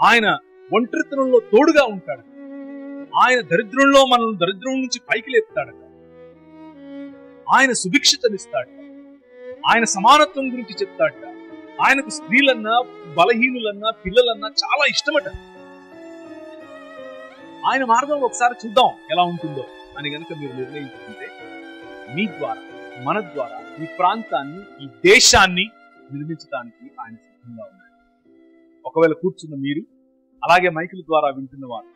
ఆయన ఒంటరితనంలో తోడుగా ఉంటాడు, ఆయన దరిద్రంలో మనల్ని దరిద్రం నుంచి పైకి లేపుతాడట, ఆయన సుభిక్షతనిస్తాడు, ఆయన సమానత్వం గురించి చెప్తాడట, ఆయనకు స్త్రీలన్నా, బలహీనులన్నా, పిల్లలన్నా చాలా ఇష్టమట. ఆయన మార్గంలో ఒకసారి చూద్దాం ఎలా ఉంటుందో అని గనుక మీరు నిర్ణయించుకుంటే, మీ ద్వారా, మన ద్వారా ఈ ప్రాంతాన్ని, ఈ దేశాన్ని నిర్మించడానికి ఆయన సిద్ధంగా ఉన్నాడు. ఒకవేళ కూర్చున్న మీరు, అలాగే మైకుల ద్వారా వింటున్న వారు,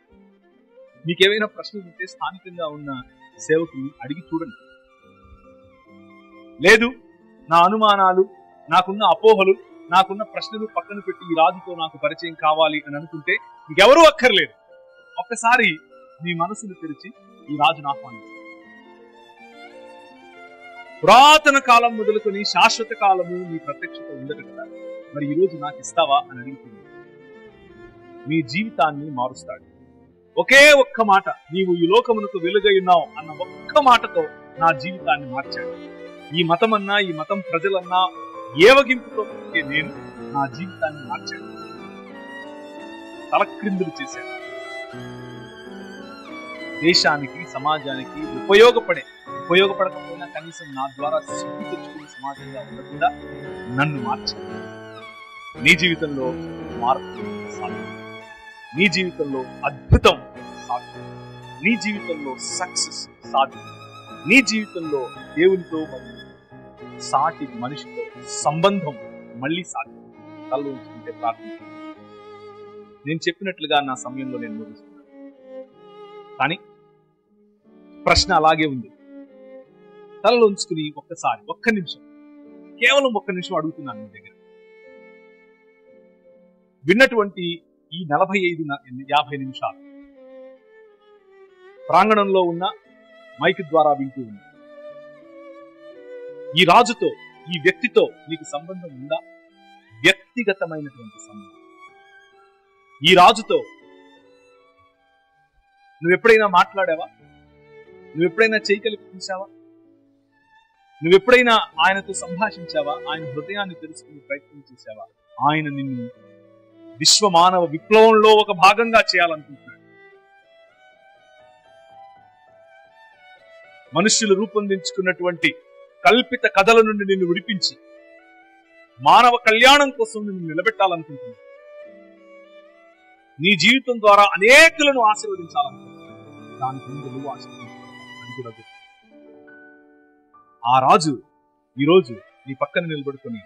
మీకేమైనా ప్రశ్నలు ఉంటే స్థానికంగా ఉన్న సేవకుని అడిగి చూడండి. లేదు, నా అనుమానాలు, నాకున్న అపోహలు, నాకున్న ప్రశ్నలు పక్కన పెట్టి ఈ రాజుతో నాకు పరిచయం కావాలి అని అనుకుంటే మీకెవరూ అక్కర్లేదు. ఒక్కసారి మీ మనసును తెరిచి ఈ రాజును ఆహ్వానించండి. పురాతన కాలం మొదలుకొని శాశ్వత కాలము నీ ప్రత్యక్షత ఉండదు కదా, మరి ఈరోజు నాకు ఇస్తావా అని అడుగుతుంది. మీ జీవితాన్ని మారుస్తాడు. ఒకే ఒక్క మాట, నీవు ఈ లోకమునకు వెలుగై ఉన్నావు అన్న ఒక్క మాటతో నా జీవితాన్ని మార్చాడు. ఈ మతం అన్నా, ఈ మతం ప్రజలన్నా ఏవగింపుతో నేను నా జీవితాన్ని మార్చాను, తలక్రిందులు చేశాను. దేశానికి, సమాజానికి ఉపయోగపడకపోయినా కనీసం నా ద్వారా సిగ్గు తెచ్చుకునే సమాజంగా ఉండకుండా నన్ను మార్చాను. నీ జీవితంలో మార్పు సాధ్యం, నీ జీవితంలో అద్భుతం సాధ్యం, నీ జీవితంలో సక్సెస్ సాధ్యం, నీ జీవితంలో దేవునితో మరియు సాటి మనిషితో సంబంధం మళ్ళీ సాధ్యం. కళ్ళు ఉంచుకుంటే ప్రార్థన. నేను చెప్పినట్లుగా నా సమయంలో నేను ముగిస్తున్నాను. కానీ ప్రశ్న అలాగే ఉంది. తలలో ఉంచుకుని ఒక్క నిమిషం, కేవలం ఒక్క నిమిషం అడుగుతున్నాను మీ దగ్గర. విన్నటువంటి ఈ 45-50 నిమిషాలు ప్రాంగణంలో ఉన్న మైక్ ద్వారా వింటూ ఉంది. ఈ రాజుతో, ఈ వ్యక్తితో నీకు సంబంధం ఉందా? వ్యక్తిగతమైనటువంటి సంబంధం. ఈ రాజుతో నువ్వెప్పుడైనా మాట్లాడావా? నువ్వెప్పుడైనా చేయి కలిపి చూసావా? నువ్వెప్పుడైనా ఆయనతో సంభాషించావా? ఆయన హృదయాన్ని తెలుసుకునే ప్రయత్నం చేశావా? ఆయన నిన్ను విశ్వమానవ విప్లవంలో ఒక భాగంగా చేయాలనుకుంటున్నాడు. మనుష్యులు రూపొందించుకున్నటువంటి కల్పిత కథల నుండి నిన్ను విడిపించి మానవ కళ్యాణం కోసం నిన్ను నిలబెట్టాలనుకుంటున్నాడు. నీ జీవితం ద్వారా అనేకులను ఆశీర్వదించాలనుకుంటున్నాడు. దానికి ముందు నువ్వు ఆశీర్వదించాలి. ఆ రాజు ఈరోజు నీ పక్కన నిలబడుకొని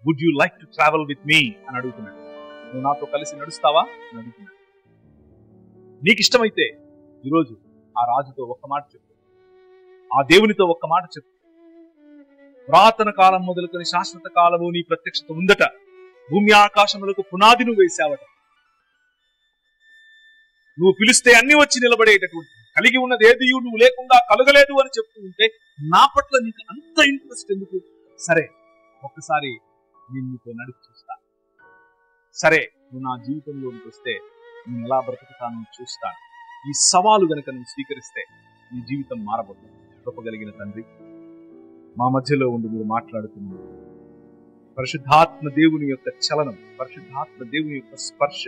would you like to travel with me అని అడుగుతున్నాడు. నువ్వు నాతో కలిసి నడుస్తావా అని అడుగుతున్నాడు. నీకు ఇష్టమైతే ఈరోజు ఆ రాజుతో ఒక్క మాట చెప్పు, ఆ దేవునితో ఒక్క మాట చెప్పు. పురాతన కాలం మొదలుకొని శాశ్వత కాలము నీ ప్రత్యక్షత ఉందట. భూమి ఆకాశములకు పునాది నువ్వు వేశావట. నువ్వు పిలిస్తే అన్ని వచ్చి నిలబడేటటువంటి, కలిగి ఉన్నది ఏది నువ్వు లేకుండా కలగలేదు అని చెప్తూ ఉంటే నా పట్ల నీకు అంత ఇంట్రెస్ట్ ఎందుకు? సరే, ఒక్కసారి నేను నీతో నడిచి చూస్తా. సరే, నువ్వు నా జీవితంలోకి వస్తే నేను ఎలా బ్రతుకుతానో చూస్తాను. ఈ సవాలు గనక నువ్వు స్వీకరిస్తే నీ జీవితం మారబోతుంది. గొప్పగలిగిన తండ్రి, మా మధ్యలో ఉండి మీరు మాట్లాడుతున్నారు. పరిశుద్ధాత్మ దేవుని యొక్క చలనం, పరిశుద్ధాత్మ దేవుని యొక్క స్పర్శ,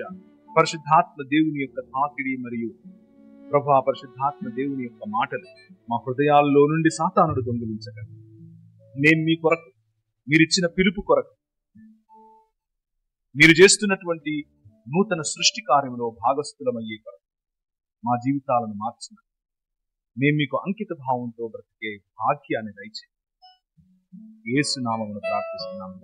పరిశుద్ధాత్మ దేవుని యొక్క తాకిడి మరియు ప్రభా పరిశుద్ధాత్మ దేవుని యొక్క మాటలు మా హృదయాల్లో నుండి సాతానుడు దొంగిలించగలరు. నేను మీ కొరకు, మీరిచ్చిన పిలుపు కొరకు, మీరు చేస్తున్నటువంటి నూతన సృష్టి కార్యంలో భాగస్థులమయ్యే కొరకు మా జీవితాలను మార్చిన మేము మీకు అంకిత భావంతో బ్రతికే భాగ్యాన్ని దయచేయండి. యేసు నామమున ప్రార్థిస్తున్నాము.